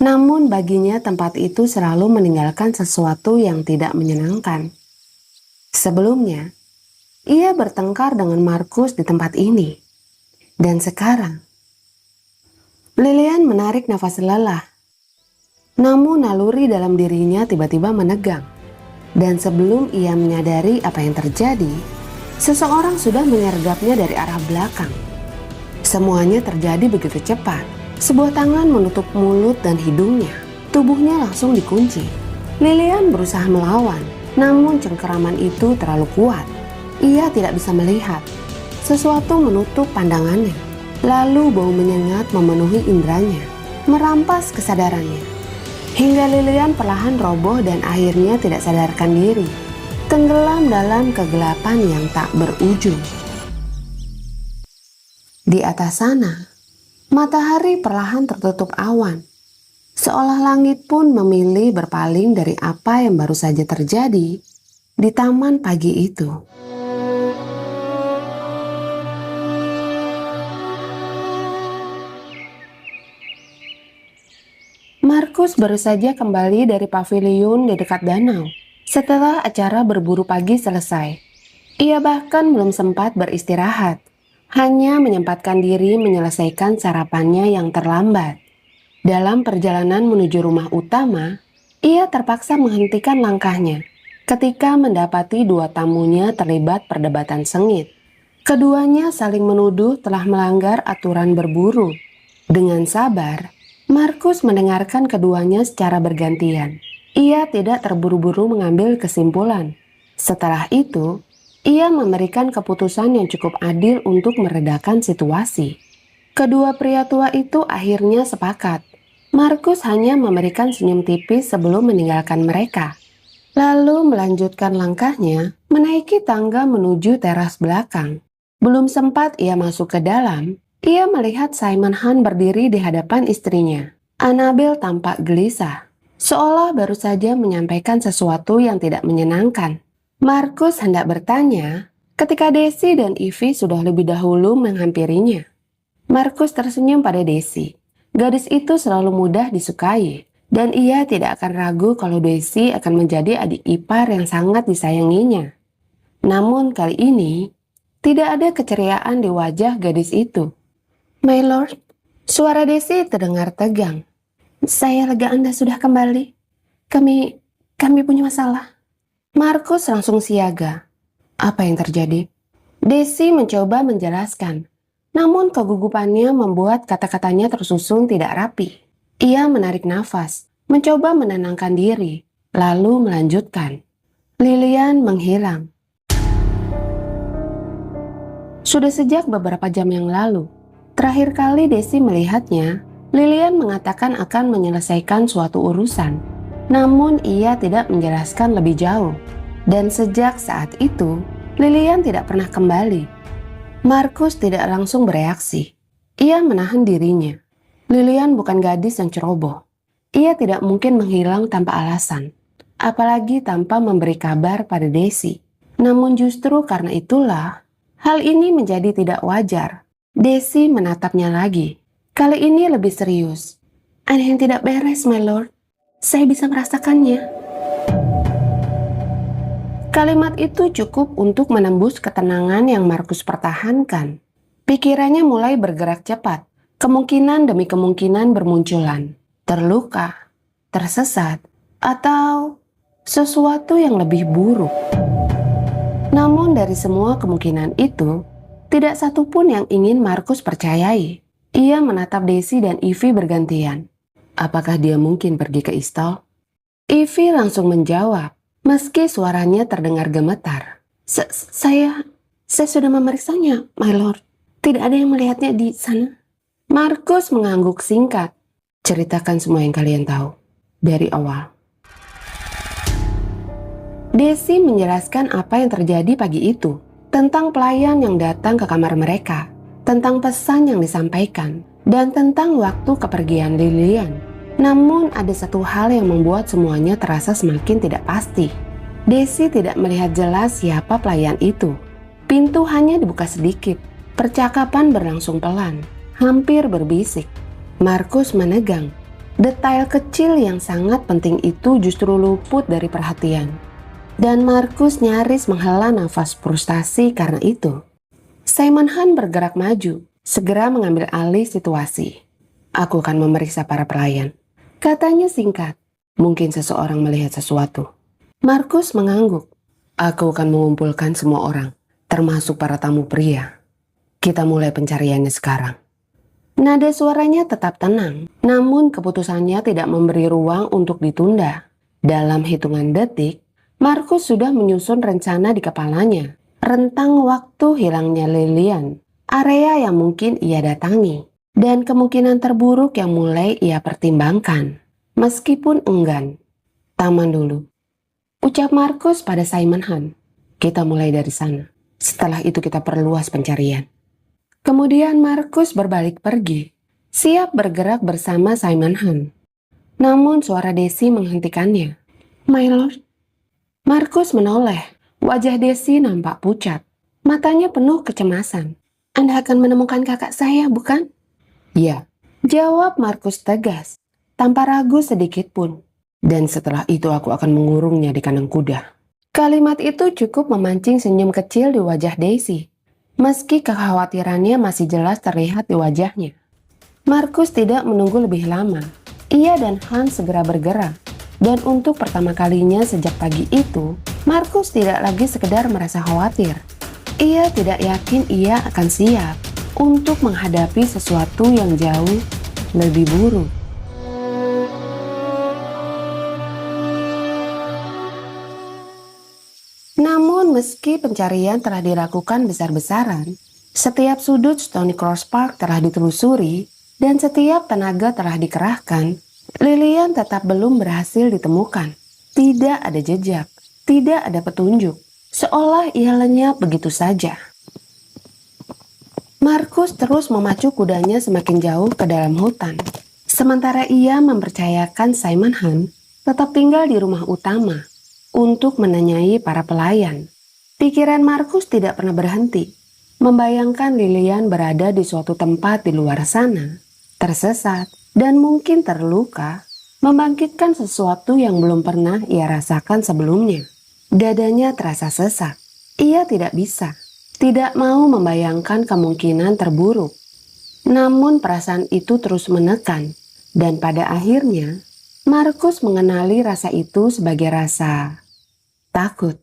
namun baginya tempat itu selalu meninggalkan sesuatu yang tidak menyenangkan. Sebelumnya, ia bertengkar dengan Markus di tempat ini. Dan sekarang, Lilian menarik nafas lelah. Namun naluri dalam dirinya tiba-tiba menegang. Dan sebelum ia menyadari apa yang terjadi, seseorang sudah menyergapnya dari arah belakang. Semuanya terjadi begitu cepat. Sebuah tangan menutup mulut dan hidungnya. Tubuhnya langsung dikunci. Lilian berusaha melawan, namun cengkeraman itu terlalu kuat. Ia tidak bisa melihat. Sesuatu menutup pandangannya. Lalu bau menyengat memenuhi indranya, merampas kesadarannya. Hingga Lilian perlahan roboh dan akhirnya tidak sadarkan diri. tenggelam dalam kegelapan yang tak berujung. Di atas sana, matahari perlahan tertutup awan, seolah langit pun memilih berpaling dari apa yang baru saja terjadi di taman pagi itu. Markus baru saja kembali dari paviliun di dekat danau setelah acara berburu pagi selesai. Ia bahkan belum sempat beristirahat, hanya menyempatkan diri menyelesaikan sarapannya yang terlambat. Dalam perjalanan menuju rumah utama, ia terpaksa menghentikan langkahnya ketika mendapati dua tamunya terlibat perdebatan sengit. Keduanya saling menuduh telah melanggar aturan berburu. Dengan sabar, Markus mendengarkan keduanya secara bergantian. Ia tidak terburu-buru mengambil kesimpulan. Setelah itu, ia memberikan keputusan yang cukup adil untuk meredakan situasi. Kedua pria tua itu akhirnya sepakat. Markus hanya memberikan senyum tipis sebelum meninggalkan mereka. Lalu melanjutkan langkahnya menaiki tangga menuju teras belakang. Belum sempat ia masuk ke dalam, ia melihat Simon Han berdiri di hadapan istrinya. Annabel tampak gelisah, seolah baru saja menyampaikan sesuatu yang tidak menyenangkan. Markus hendak bertanya ketika Daisy dan Ivy sudah lebih dahulu menghampirinya. Markus tersenyum pada Daisy. Gadis itu selalu mudah disukai, dan ia tidak akan ragu kalau Daisy akan menjadi adik ipar yang sangat disayanginya. Namun kali ini, tidak ada keceriaan di wajah gadis itu. "My Lord," suara Daisy terdengar tegang. "Saya lega Anda sudah kembali. Kami punya masalah." Markus langsung siaga. Apa yang terjadi? Daisy mencoba menjelaskan, namun kegugupannya membuat kata-katanya tersusun tidak rapi. Ia menarik nafas, mencoba menenangkan diri, lalu melanjutkan. Lilian menghilang. Sudah sejak beberapa jam yang lalu. Terakhir kali Daisy melihatnya, Lilian mengatakan akan menyelesaikan suatu urusan. Namun ia tidak menjelaskan lebih jauh. Dan sejak saat itu, Lilian tidak pernah kembali. Markus tidak langsung bereaksi. Ia menahan dirinya. Lilian bukan gadis yang ceroboh. Ia tidak mungkin menghilang tanpa alasan, apalagi tanpa memberi kabar pada Daisy. Namun justru karena itulah, hal ini menjadi tidak wajar. Daisy menatapnya lagi. Kali ini lebih serius. "Ada yang tidak beres, my lord. Saya bisa merasakannya." Kalimat itu cukup untuk menembus ketenangan yang Markus pertahankan. Pikirannya mulai bergerak cepat. Kemungkinan demi kemungkinan bermunculan. Terluka, tersesat, atau sesuatu yang lebih buruk. Namun dari semua kemungkinan itu, tidak satu pun yang ingin Markus percayai. Ia menatap Daisy dan Ivy bergantian. Apakah dia mungkin pergi ke istal? Ivy langsung menjawab, meski suaranya terdengar gemetar. Saya sudah memeriksanya, my lord. Tidak ada yang melihatnya di sana." Markus mengangguk singkat. "Ceritakan semua yang kalian tahu, dari awal." Daisy menjelaskan apa yang terjadi pagi itu, tentang pelayan yang datang ke kamar mereka, tentang pesan yang disampaikan, dan tentang waktu kepergian Lilian. Namun ada satu hal yang membuat semuanya terasa semakin tidak pasti. Daisy tidak melihat jelas siapa pelayan itu. Pintu hanya dibuka sedikit. Percakapan berlangsung pelan, hampir berbisik. Markus menegang. Detail kecil yang sangat penting itu justru luput dari perhatian. Dan Markus nyaris menghela nafas frustasi karena itu. Simon Han bergerak maju, segera mengambil alih situasi. "Aku akan memeriksa para pelayan," katanya singkat. "Mungkin seseorang melihat sesuatu." Markus mengangguk. "Aku akan mengumpulkan semua orang, termasuk para tamu pria. Kita mulai pencariannya sekarang." Nada suaranya tetap tenang, namun keputusannya tidak memberi ruang untuk ditunda. Dalam hitungan detik, Markus sudah menyusun rencana di kepalanya. Rentang waktu hilangnya Lilian, area yang mungkin ia datangi, dan kemungkinan terburuk yang mulai ia pertimbangkan. Meskipun enggan. Taman dulu. Ucap Markus pada Simon Han. Kita mulai dari sana. Setelah itu kita perluas pencarian. Kemudian Markus berbalik pergi, siap bergerak bersama Simon Han. Namun suara Desi menghentikannya. My lord. Markus menoleh. Wajah Desi nampak pucat. Matanya penuh kecemasan. Anda akan menemukan kakak saya, bukan? Ya, jawab Markus tegas, tanpa ragu sedikit pun. Dan setelah itu aku akan mengurungnya di kandang kuda. Kalimat itu cukup memancing senyum kecil di wajah Daisy, meski kekhawatirannya masih jelas terlihat di wajahnya. Markus tidak menunggu lebih lama. Ia dan Hans segera bergerak. Dan untuk pertama kalinya sejak pagi itu, Markus tidak lagi sekedar merasa khawatir. Ia tidak yakin ia akan siap untuk menghadapi sesuatu yang jauh lebih buruk. Namun meski pencarian telah dilakukan besar-besaran, setiap sudut Stony Cross Park telah ditelusuri dan setiap tenaga telah dikerahkan, Lilian tetap belum berhasil ditemukan. Tidak ada jejak, tidak ada petunjuk, seolah ia lenyap begitu saja. Markus terus memacu kudanya semakin jauh ke dalam hutan, sementara ia mempercayakan Simon Han tetap tinggal di rumah utama untuk menanyai para pelayan. Pikiran Markus tidak pernah berhenti, membayangkan Lilian berada di suatu tempat di luar sana, tersesat dan mungkin terluka, membangkitkan sesuatu yang belum pernah ia rasakan sebelumnya. Dadanya terasa sesak. Ia tidak bisa, tidak mau membayangkan kemungkinan terburuk. Namun perasaan itu terus menekan, dan pada akhirnya Markus mengenali rasa itu sebagai rasa takut.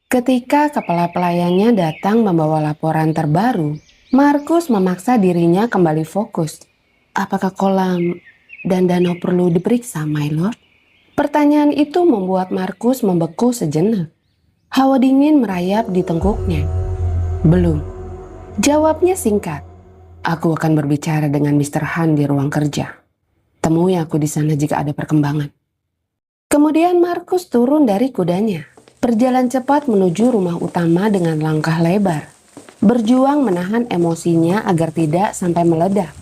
Ketika kepala pelayannya datang membawa laporan terbaru, Markus memaksa dirinya kembali fokus. Apakah kolam dan danau perlu diperiksa, my lord? Pertanyaan itu membuat Markus membeku sejenak. Hawa dingin merayap di tengkuknya. Belum. Jawabnya singkat. Aku akan berbicara dengan Mr. Han di ruang kerja. Temui aku di sana jika ada perkembangan. Kemudian Markus turun dari kudanya, berjalan cepat menuju rumah utama dengan langkah lebar, berjuang menahan emosinya agar tidak sampai meledak.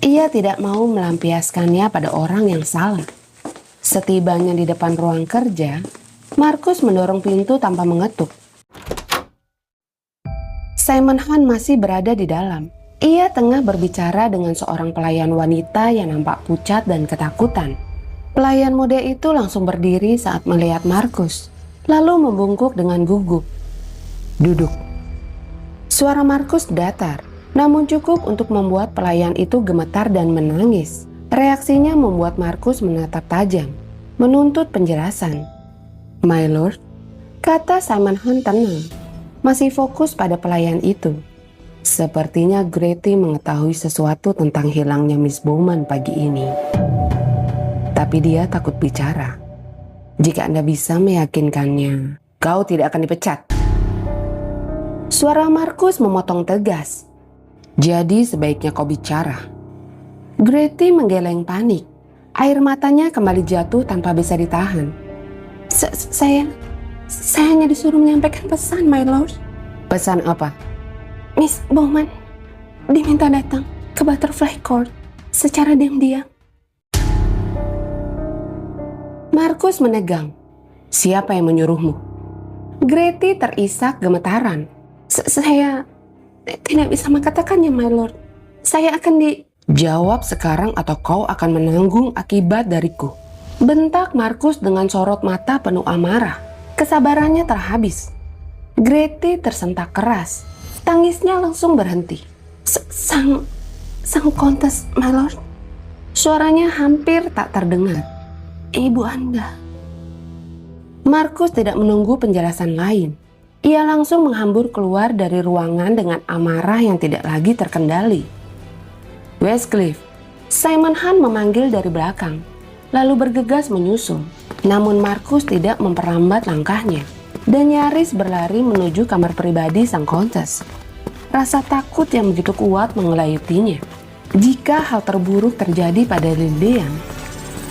Ia tidak mau melampiaskannya pada orang yang salah. Setibanya di depan ruang kerja, Markus mendorong pintu tanpa mengetuk. Simon Han masih berada di dalam. Ia tengah berbicara dengan seorang pelayan wanita yang nampak pucat dan ketakutan. Pelayan muda itu langsung berdiri saat melihat Markus, lalu membungkuk dengan gugup. Duduk. Suara Markus datar, namun cukup untuk membuat pelayan itu gemetar dan menangis. Reaksinya membuat Markus menatap tajam, menuntut penjelasan. My lord, kata Simon Han tenang, masih fokus pada pelayan itu. Sepertinya Greti mengetahui sesuatu tentang hilangnya Miss Bowman pagi ini. Tapi dia takut bicara. Jika Anda bisa meyakinkannya, kau tidak akan dipecat. Suara Markus memotong tegas. Jadi sebaiknya kau bicara. Greti menggeleng panik. Air matanya kembali jatuh tanpa bisa ditahan. Saya hanya disuruh menyampaikan pesan, my lord. Pesan apa? Miss Bowman diminta datang ke Butterfly Court secara diam-diam. Markus menegang. Siapa yang menyuruhmu? Greti terisak gemetaran. Saya tidak bisa mengatakannya, my lord. Saya akan Jawab sekarang atau kau akan menanggung akibat dariku. Bentak Markus dengan sorot mata penuh amarah. Kesabarannya terhabis. Greti tersentak keras. Tangisnya langsung berhenti. Sang kontes, my lord. Suaranya hampir tak terdengar. Ibu Anda. Markus tidak menunggu penjelasan lain. Ia langsung menghambur keluar dari ruangan dengan amarah yang tidak lagi terkendali. Westcliff, Simon Han memanggil dari belakang, lalu bergegas menyusul. Namun Markus tidak memperlambat langkahnya dan nyaris berlari menuju kamar pribadi sang kontes. Rasa takut yang begitu kuat mengelayutinya. Jika hal terburuk terjadi pada Lilian,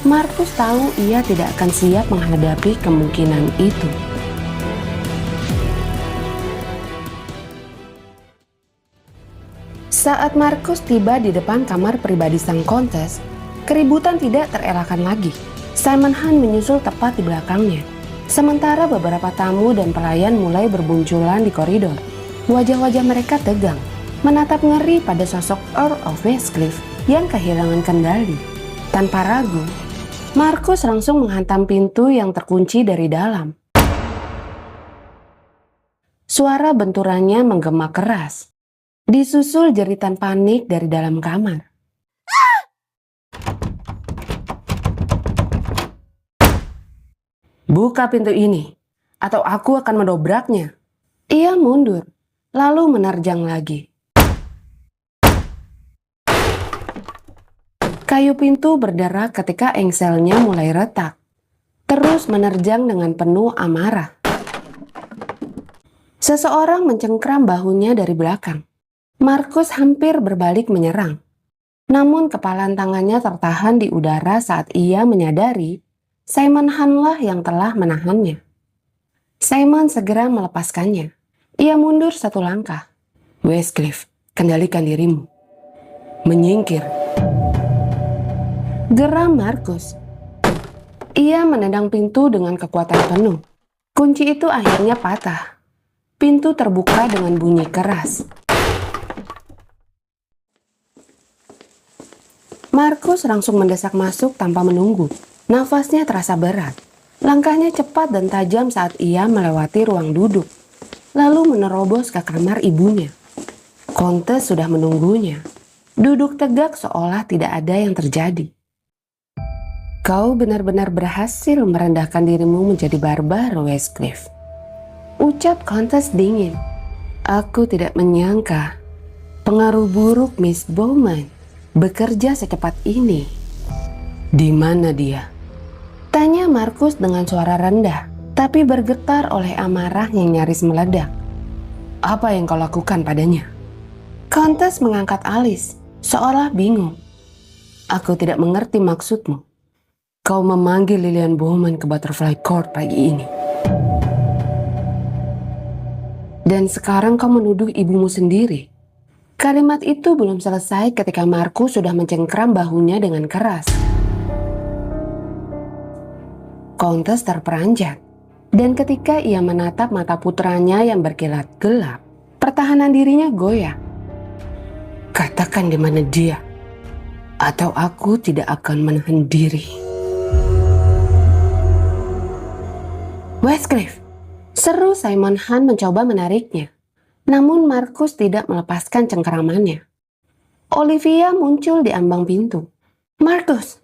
Markus tahu ia tidak akan siap menghadapi kemungkinan itu. Saat Markus tiba di depan kamar pribadi sang kontes, keributan tidak terelakkan lagi. Simon Han menyusul tepat di belakangnya. Sementara beberapa tamu dan pelayan mulai berbunculan di koridor. Wajah-wajah mereka tegang, menatap ngeri pada sosok Earl of Westcliff yang kehilangan kendali. Tanpa ragu, Markus langsung menghantam pintu yang terkunci dari dalam. Suara benturannya menggema keras, disusul jeritan panik dari dalam kamar. "Buka pintu ini, atau aku akan mendobraknya." Ia mundur, lalu menerjang lagi. Kayu pintu berderak ketika engselnya mulai retak, terus menerjang dengan penuh amarah. Seseorang mencengkram bahunya dari belakang. Markus hampir berbalik menyerang. Namun kepalan tangannya tertahan di udara saat ia menyadari Simon Han-lah yang telah menahannya. Simon segera melepaskannya. Ia mundur satu langkah. "Westcliff, kendalikan dirimu." "Menyingkir," geram Markus. Ia menendang pintu dengan kekuatan penuh. Kunci itu akhirnya patah. Pintu terbuka dengan bunyi keras. Markus langsung mendesak masuk tanpa menunggu. Nafasnya terasa berat. Langkahnya cepat dan tajam saat ia melewati ruang duduk, lalu menerobos ke kamar ibunya. Kontes sudah menunggunya, duduk tegak seolah tidak ada yang terjadi. "Kau benar-benar berhasil merendahkan dirimu menjadi barbar, Westcliff," ucap Kontes dingin. "Aku tidak menyangka pengaruh buruk Miss Bowman bekerja secepat ini." "Di mana dia?" tanya Markus dengan suara rendah, tapi bergetar oleh amarah yang nyaris meledak. "Apa yang kau lakukan padanya?" Kontes mengangkat alis, seolah bingung. "Aku tidak mengerti maksudmu. Kau memanggil Lilian Bowman ke Butterfly Court pagi ini. Dan sekarang kau menuduh ibumu sendiri." Kalimat itu belum selesai ketika Markus sudah mencengkram bahunya dengan keras. Kontes terperanjat, dan ketika ia menatap mata putranya yang berkilat gelap, pertahanan dirinya goyah. "Katakan di mana dia, atau aku tidak akan menahan diri." "Westcliff!" seru Simon Han mencoba menariknya. Namun Markus tidak melepaskan cengkeramannya. Olivia muncul di ambang pintu. "Markus,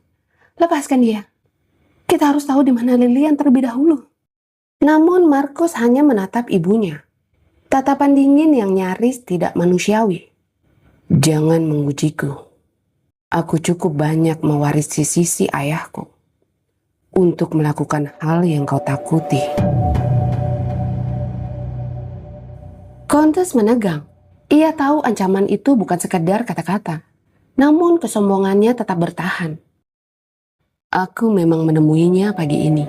lepaskan dia. Kita harus tahu di mana Lilian terlebih dahulu." Namun Markus hanya menatap ibunya. Tatapan dingin yang nyaris tidak manusiawi. "Jangan mengujiku. Aku cukup banyak mewarisi sisi ayahku untuk melakukan hal yang kau takuti." Kontes menegang. Ia tahu ancaman itu bukan sekedar kata-kata, namun kesombongannya tetap bertahan. "Aku memang menemuinya pagi ini,"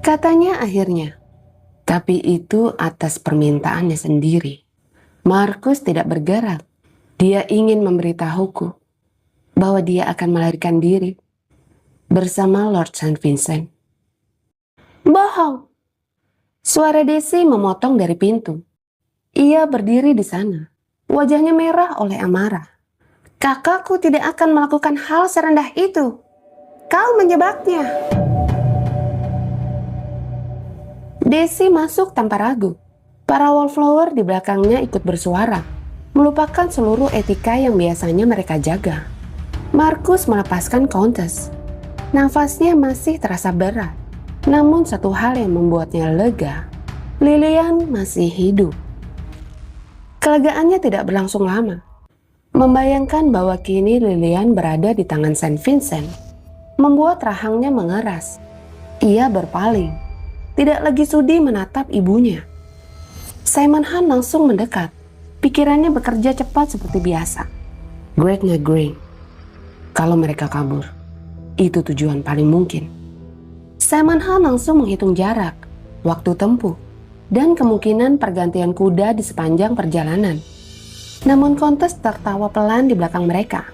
katanya akhirnya. Tapi itu atas permintaannya sendiri. Markus tidak bergerak. Dia ingin memberitahuku bahwa dia akan melarikan diri bersama Lord St. Vincent. "Bohong!" Suara Desi memotong dari pintu. Ia berdiri di sana, wajahnya merah oleh amarah. "Kakakku tidak akan melakukan hal serendah itu. Kau menjebaknya." Desi masuk tanpa ragu. Para wallflower di belakangnya ikut bersuara, melupakan seluruh etika yang biasanya mereka jaga. Markus melepaskan Kontes. Nafasnya masih terasa berat. Namun satu hal yang membuatnya lega, Lilian masih hidup. Kelegaannya tidak berlangsung lama. Membayangkan bahwa kini Lilian berada di tangan Saint Vincent, membuat rahangnya mengeras. Ia berpaling, tidak lagi sudi menatap ibunya. Simon Han langsung mendekat. Pikirannya bekerja cepat seperti biasa. "Gretna Green, Kalau mereka kabur, itu tujuan paling mungkin. Simon Han langsung menghitung jarak, waktu tempuh, dan kemungkinan pergantian kuda di sepanjang perjalanan. Namun Countess tertawa pelan di belakang mereka.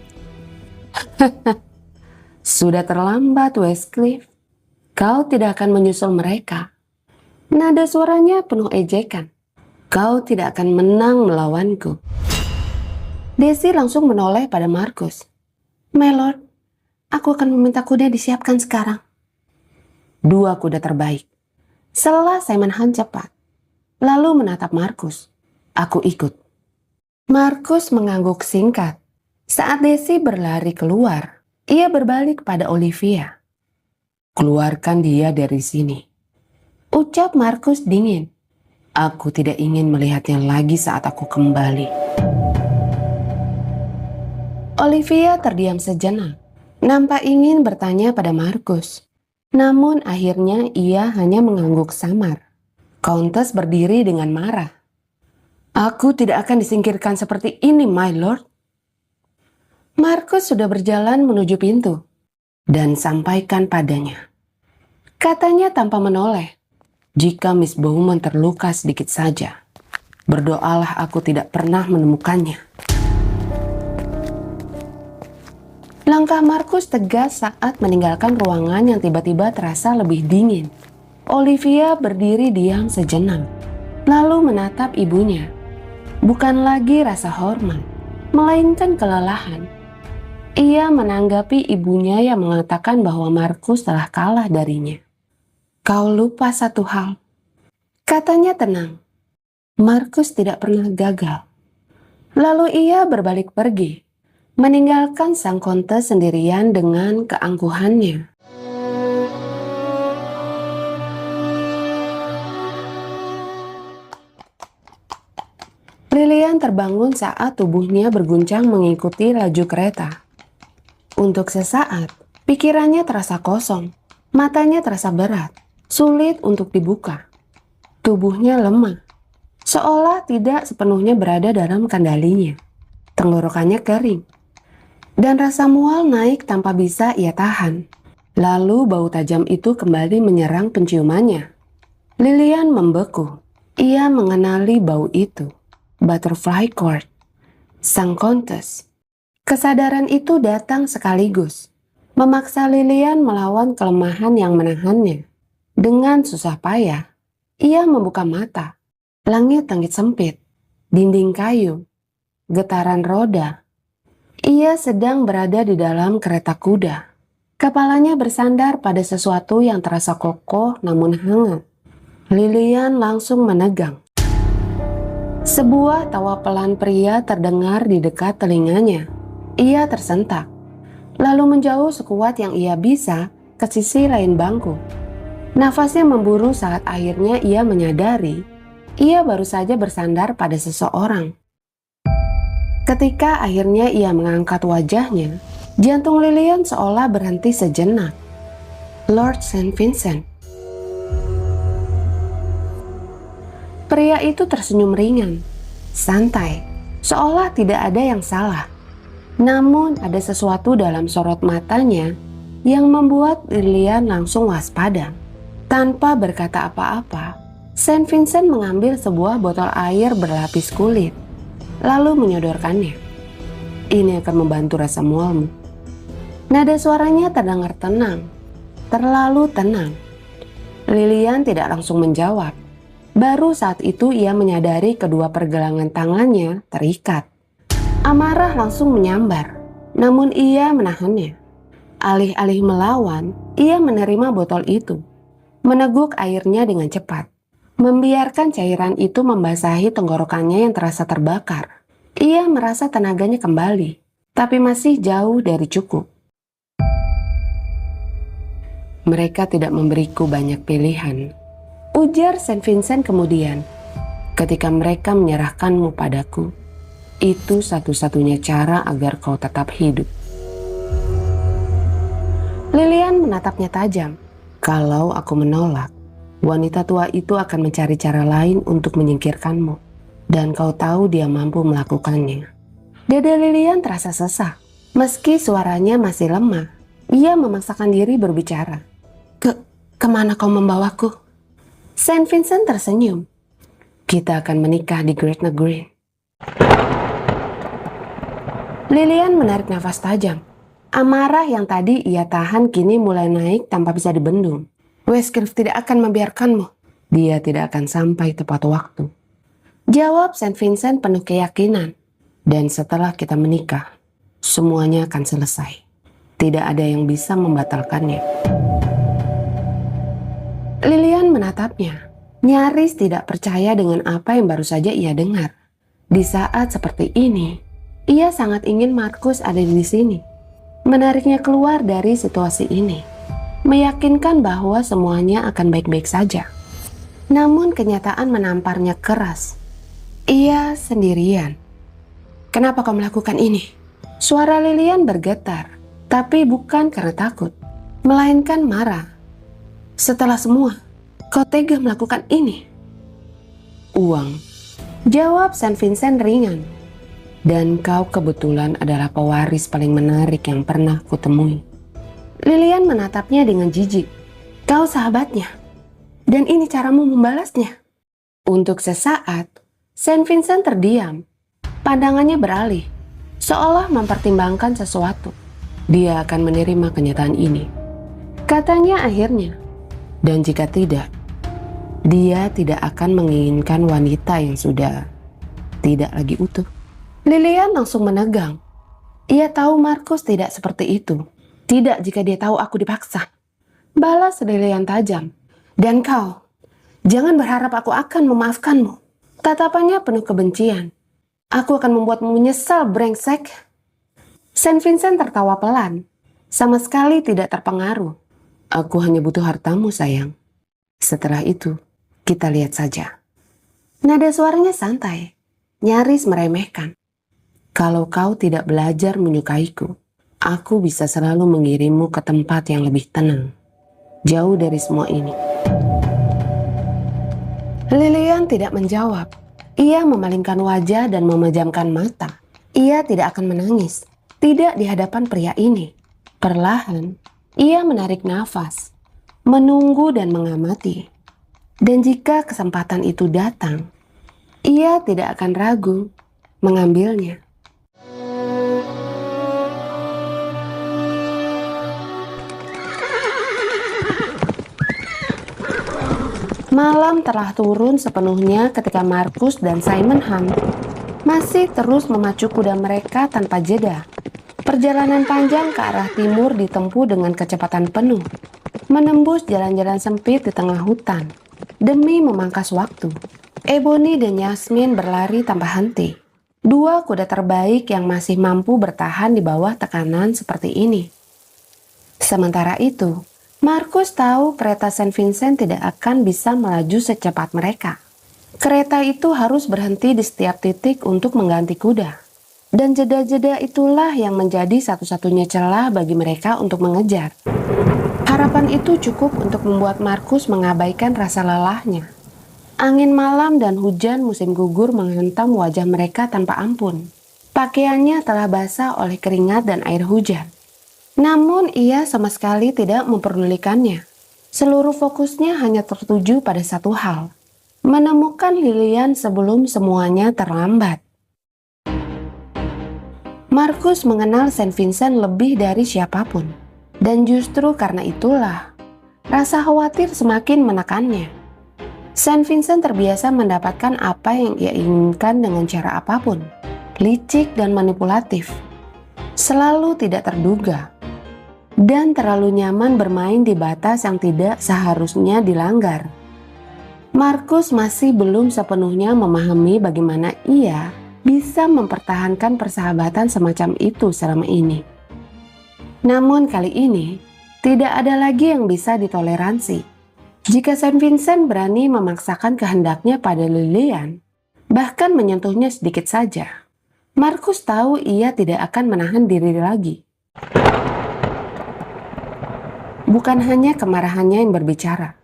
Sudah terlambat, Westcliff. Kau tidak akan menyusul mereka. Nada suaranya penuh ejekan. Kau tidak akan menang melawanku. Daisy langsung menoleh pada Marcus. My Lord, aku akan meminta kuda disiapkan sekarang. 2 kuda terbaik. Sela Simon Han cepat. Lalu menatap Marcus. Aku ikut. Marcus mengangguk singkat. Saat Daisy berlari keluar, ia berbalik pada Olivia. Keluarkan dia dari sini, ucap Marcus dingin. Aku tidak ingin melihatnya lagi saat aku kembali. Olivia terdiam sejenak, nampak ingin bertanya pada Marcus. Namun akhirnya ia hanya mengangguk samar. Countess berdiri dengan marah. Aku tidak akan disingkirkan seperti ini, my lord. Marcus sudah berjalan menuju pintu dan sampaikan padanya. Katanya tanpa menoleh, jika Miss Bowman terluka sedikit saja, berdoalah aku tidak pernah menemukannya. Langkah Marcus tegas saat meninggalkan ruangan yang tiba-tiba terasa lebih dingin. Olivia berdiri diam sejenak, lalu menatap ibunya. Bukan lagi rasa hormat, melainkan kelelahan. Ia menanggapi ibunya yang mengatakan bahwa Marcus telah kalah darinya. Kau lupa satu hal, katanya tenang. Marcus tidak pernah gagal. Lalu ia berbalik pergi, meninggalkan sang Countess sendirian dengan keangkuhannya. Lilian terbangun saat tubuhnya berguncang mengikuti laju kereta. Untuk sesaat, pikirannya terasa kosong, matanya terasa berat, sulit untuk dibuka. Tubuhnya lemah, seolah tidak sepenuhnya berada dalam kendalinya. Tenggorokannya kering, dan rasa mual naik tanpa bisa ia tahan. Lalu bau tajam itu kembali menyerang penciumannya. Lilian membeku. Ia mengenali bau itu. Butterfly Court, sang Countess. Kesadaran itu datang sekaligus, memaksa Lilian melawan kelemahan yang menahannya. Dengan susah payah, ia membuka mata. Langit sempit, dinding kayu, getaran roda. Ia sedang berada di dalam kereta kuda. Kepalanya bersandar pada sesuatu yang terasa kokoh namun hangat. Lilian langsung menegang. Sebuah tawa pelan pria terdengar di dekat telinganya. Ia tersentak, lalu menjauh sekuat yang ia bisa ke sisi lain bangku. Nafasnya memburu saat akhirnya ia menyadari ia baru saja bersandar pada seseorang. Ketika akhirnya ia mengangkat wajahnya, jantung Lilian seolah berhenti sejenak. Lord St. Vincent. Pria itu tersenyum ringan, santai, seolah tidak ada yang salah. Namun ada sesuatu dalam sorot matanya yang membuat Lilian langsung waspada. Tanpa berkata apa-apa, St. Vincent mengambil sebuah botol air berlapis kulit, lalu menyodorkannya. Ini akan membantu rasa mualmu. Nada suaranya terdengar tenang, terlalu tenang. Lilian tidak langsung menjawab. Baru saat itu ia menyadari kedua pergelangan tangannya terikat. Amarah langsung menyambar, namun ia menahannya. Alih-alih melawan, ia menerima botol itu, meneguk airnya dengan cepat, membiarkan cairan itu membasahi tenggorokannya yang terasa terbakar. Ia merasa tenaganya kembali, tapi masih jauh dari cukup. Mereka tidak memberiku banyak pilihan, ujar St. Vincent kemudian. Ketika mereka menyerahkanmu padaku, itu satu-satunya cara agar kau tetap hidup. Lilian menatapnya tajam. Kalau aku menolak, wanita tua itu akan mencari cara lain untuk menyingkirkanmu. Dan kau tahu dia mampu melakukannya. Dada Lilian terasa sesak. Meski suaranya masih lemah, ia memaksakan diri berbicara. Kemana kau membawaku? Saint Vincent tersenyum. Kita akan menikah di Gretna Green. Lilian menarik nafas tajam. Amarah yang tadi ia tahan kini mulai naik tanpa bisa dibendung. Westcliff tidak akan membiarkanmu. Dia tidak akan sampai tepat waktu. Jawab Saint Vincent penuh keyakinan. Dan setelah kita menikah, semuanya akan selesai. Tidak ada yang bisa membatalkannya. Lilian menatapnya, nyaris tidak percaya dengan apa yang baru saja ia dengar. Di saat seperti ini, ia sangat ingin Markus ada di sini. Menariknya keluar dari situasi ini, meyakinkan bahwa semuanya akan baik-baik saja. Namun kenyataan menamparnya keras. Ia sendirian. Kenapa kau melakukan ini? Suara Lilian bergetar, tapi bukan karena takut, melainkan marah. Setelah semua, kau tega melakukan ini? Uang, jawab Saint Vincent ringan. Dan kau kebetulan adalah pewaris paling menarik yang pernah kutemui. Lilian menatapnya dengan jijik. Kau sahabatnya, dan ini caramu membalasnya. Untuk sesaat, Saint Vincent terdiam. Pandangannya beralih, seolah mempertimbangkan sesuatu. Dia akan menerima kenyataan ini, katanya akhirnya. Dan jika tidak, dia tidak akan menginginkan wanita yang sudah tidak lagi utuh. Lilian langsung menegang. Ia tahu Markus tidak seperti itu. Tidak jika dia tahu aku dipaksa. Balas Lilian tajam. Dan kau, jangan berharap aku akan memaafkanmu. Tatapannya penuh kebencian. Aku akan membuatmu menyesal, brengsek. Saint Vincent tertawa pelan. Sama sekali tidak terpengaruh. Aku hanya butuh hartamu, sayang. Setelah itu, kita lihat saja. Nada suaranya santai, nyaris meremehkan. Kalau kau tidak belajar menyukaiku, aku bisa selalu mengirimmu ke tempat yang lebih tenang, jauh dari semua ini. Lilian tidak menjawab. Ia memalingkan wajah dan memejamkan mata. Ia tidak akan menangis, tidak di hadapan pria ini. Perlahan, ia menarik nafas, menunggu dan mengamati. Dan jika kesempatan itu datang, ia tidak akan ragu mengambilnya. Malam telah turun sepenuhnya ketika Markus dan Simon Hunt masih terus memacu kuda mereka tanpa jeda. Perjalanan panjang ke arah timur ditempuh dengan kecepatan penuh, menembus jalan-jalan sempit di tengah hutan. Demi memangkas waktu, Ebony dan Yasmin berlari tanpa henti. Dua kuda terbaik yang masih mampu bertahan di bawah tekanan seperti ini. Sementara itu, Markus tahu kereta Saint Vincent tidak akan bisa melaju secepat mereka. Kereta itu harus berhenti di setiap titik untuk mengganti kuda. Dan jeda-jeda itulah yang menjadi satu-satunya celah bagi mereka untuk mengejar. Harapan itu cukup untuk membuat Markus mengabaikan rasa lelahnya. Angin malam dan hujan musim gugur menghantam wajah mereka tanpa ampun. Pakaiannya telah basah oleh keringat dan air hujan. Namun ia sama sekali tidak memperdulikannya. Seluruh fokusnya hanya tertuju pada satu hal. Menemukan Lilian sebelum semuanya terlambat. Markus mengenal Saint Vincent lebih dari siapapun. Dan justru karena itulah, rasa khawatir semakin menekannya. Saint Vincent terbiasa mendapatkan apa yang ia inginkan dengan cara apapun. Licik dan manipulatif. Selalu tidak terduga. Dan terlalu nyaman bermain di batas yang tidak seharusnya dilanggar. Markus masih belum sepenuhnya memahami bagaimana ia bisa mempertahankan persahabatan semacam itu selama ini. Namun kali ini, tidak ada lagi yang bisa ditoleransi. Jika Saint Vincent berani memaksakan kehendaknya pada Lilian, bahkan menyentuhnya sedikit saja, Markus tahu ia tidak akan menahan diri lagi. Bukan hanya kemarahannya yang berbicara,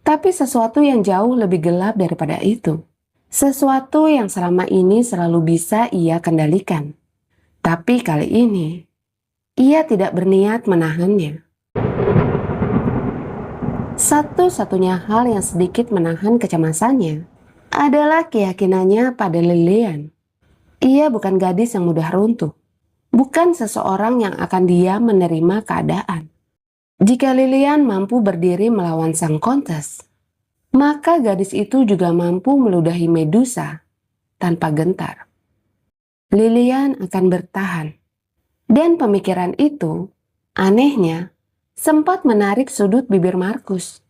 tapi sesuatu yang jauh lebih gelap daripada itu. Sesuatu yang selama ini selalu bisa ia kendalikan. Tapi kali ini, Ia tidak berniat menahannya. Satu-satunya hal yang sedikit menahan kecemasannya adalah keyakinannya pada Lilian. Ia bukan gadis yang mudah runtuh, bukan seseorang yang akan diam menerima keadaan. Jika Lilian mampu berdiri melawan sang kontes, maka gadis itu juga mampu meludahi Medusa tanpa gentar. Lilian akan bertahan. Dan pemikiran itu, anehnya, sempat menarik sudut bibir Markus.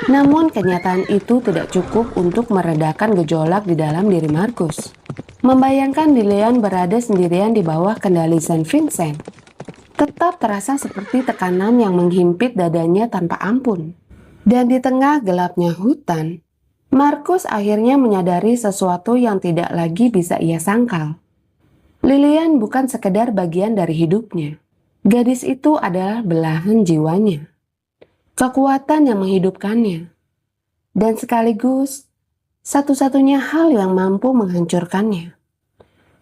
Namun kenyataan itu tidak cukup untuk meredakan gejolak di dalam diri Markus. Membayangkan Lilian berada sendirian di bawah kendali Saint Vincent tetap terasa seperti tekanan yang menghimpit dadanya tanpa ampun. Dan di tengah gelapnya hutan, Markus akhirnya menyadari sesuatu yang tidak lagi bisa ia sangkal. Lilian bukan sekedar bagian dari hidupnya. Gadis itu adalah belahan jiwanya, kekuatan yang menghidupkannya, dan sekaligus satu-satunya hal yang mampu menghancurkannya.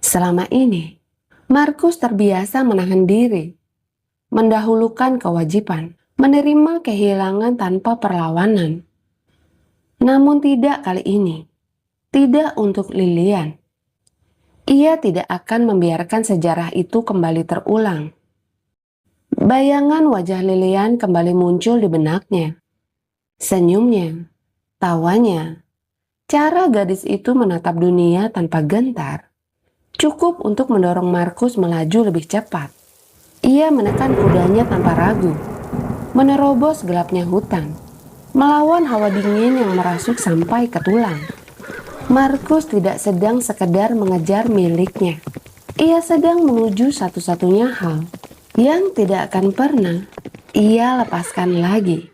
Selama ini, Markus terbiasa menahan diri, mendahulukan kewajiban, menerima kehilangan tanpa perlawanan. Namun tidak kali ini, tidak untuk Lilian. Ia tidak akan membiarkan sejarah itu kembali terulang. Bayangan wajah Lilian kembali muncul di benaknya. Senyumnya, tawanya, cara gadis itu menatap dunia tanpa gentar, cukup untuk mendorong Markus melaju lebih cepat. Ia menekan kudanya tanpa ragu, menerobos gelapnya hutan, melawan hawa dingin yang merasuk sampai ke tulang. Markus tidak sedang sekedar mengejar miliknya. Ia sedang menuju satu-satunya hal yang tidak akan pernah ia lepaskan lagi.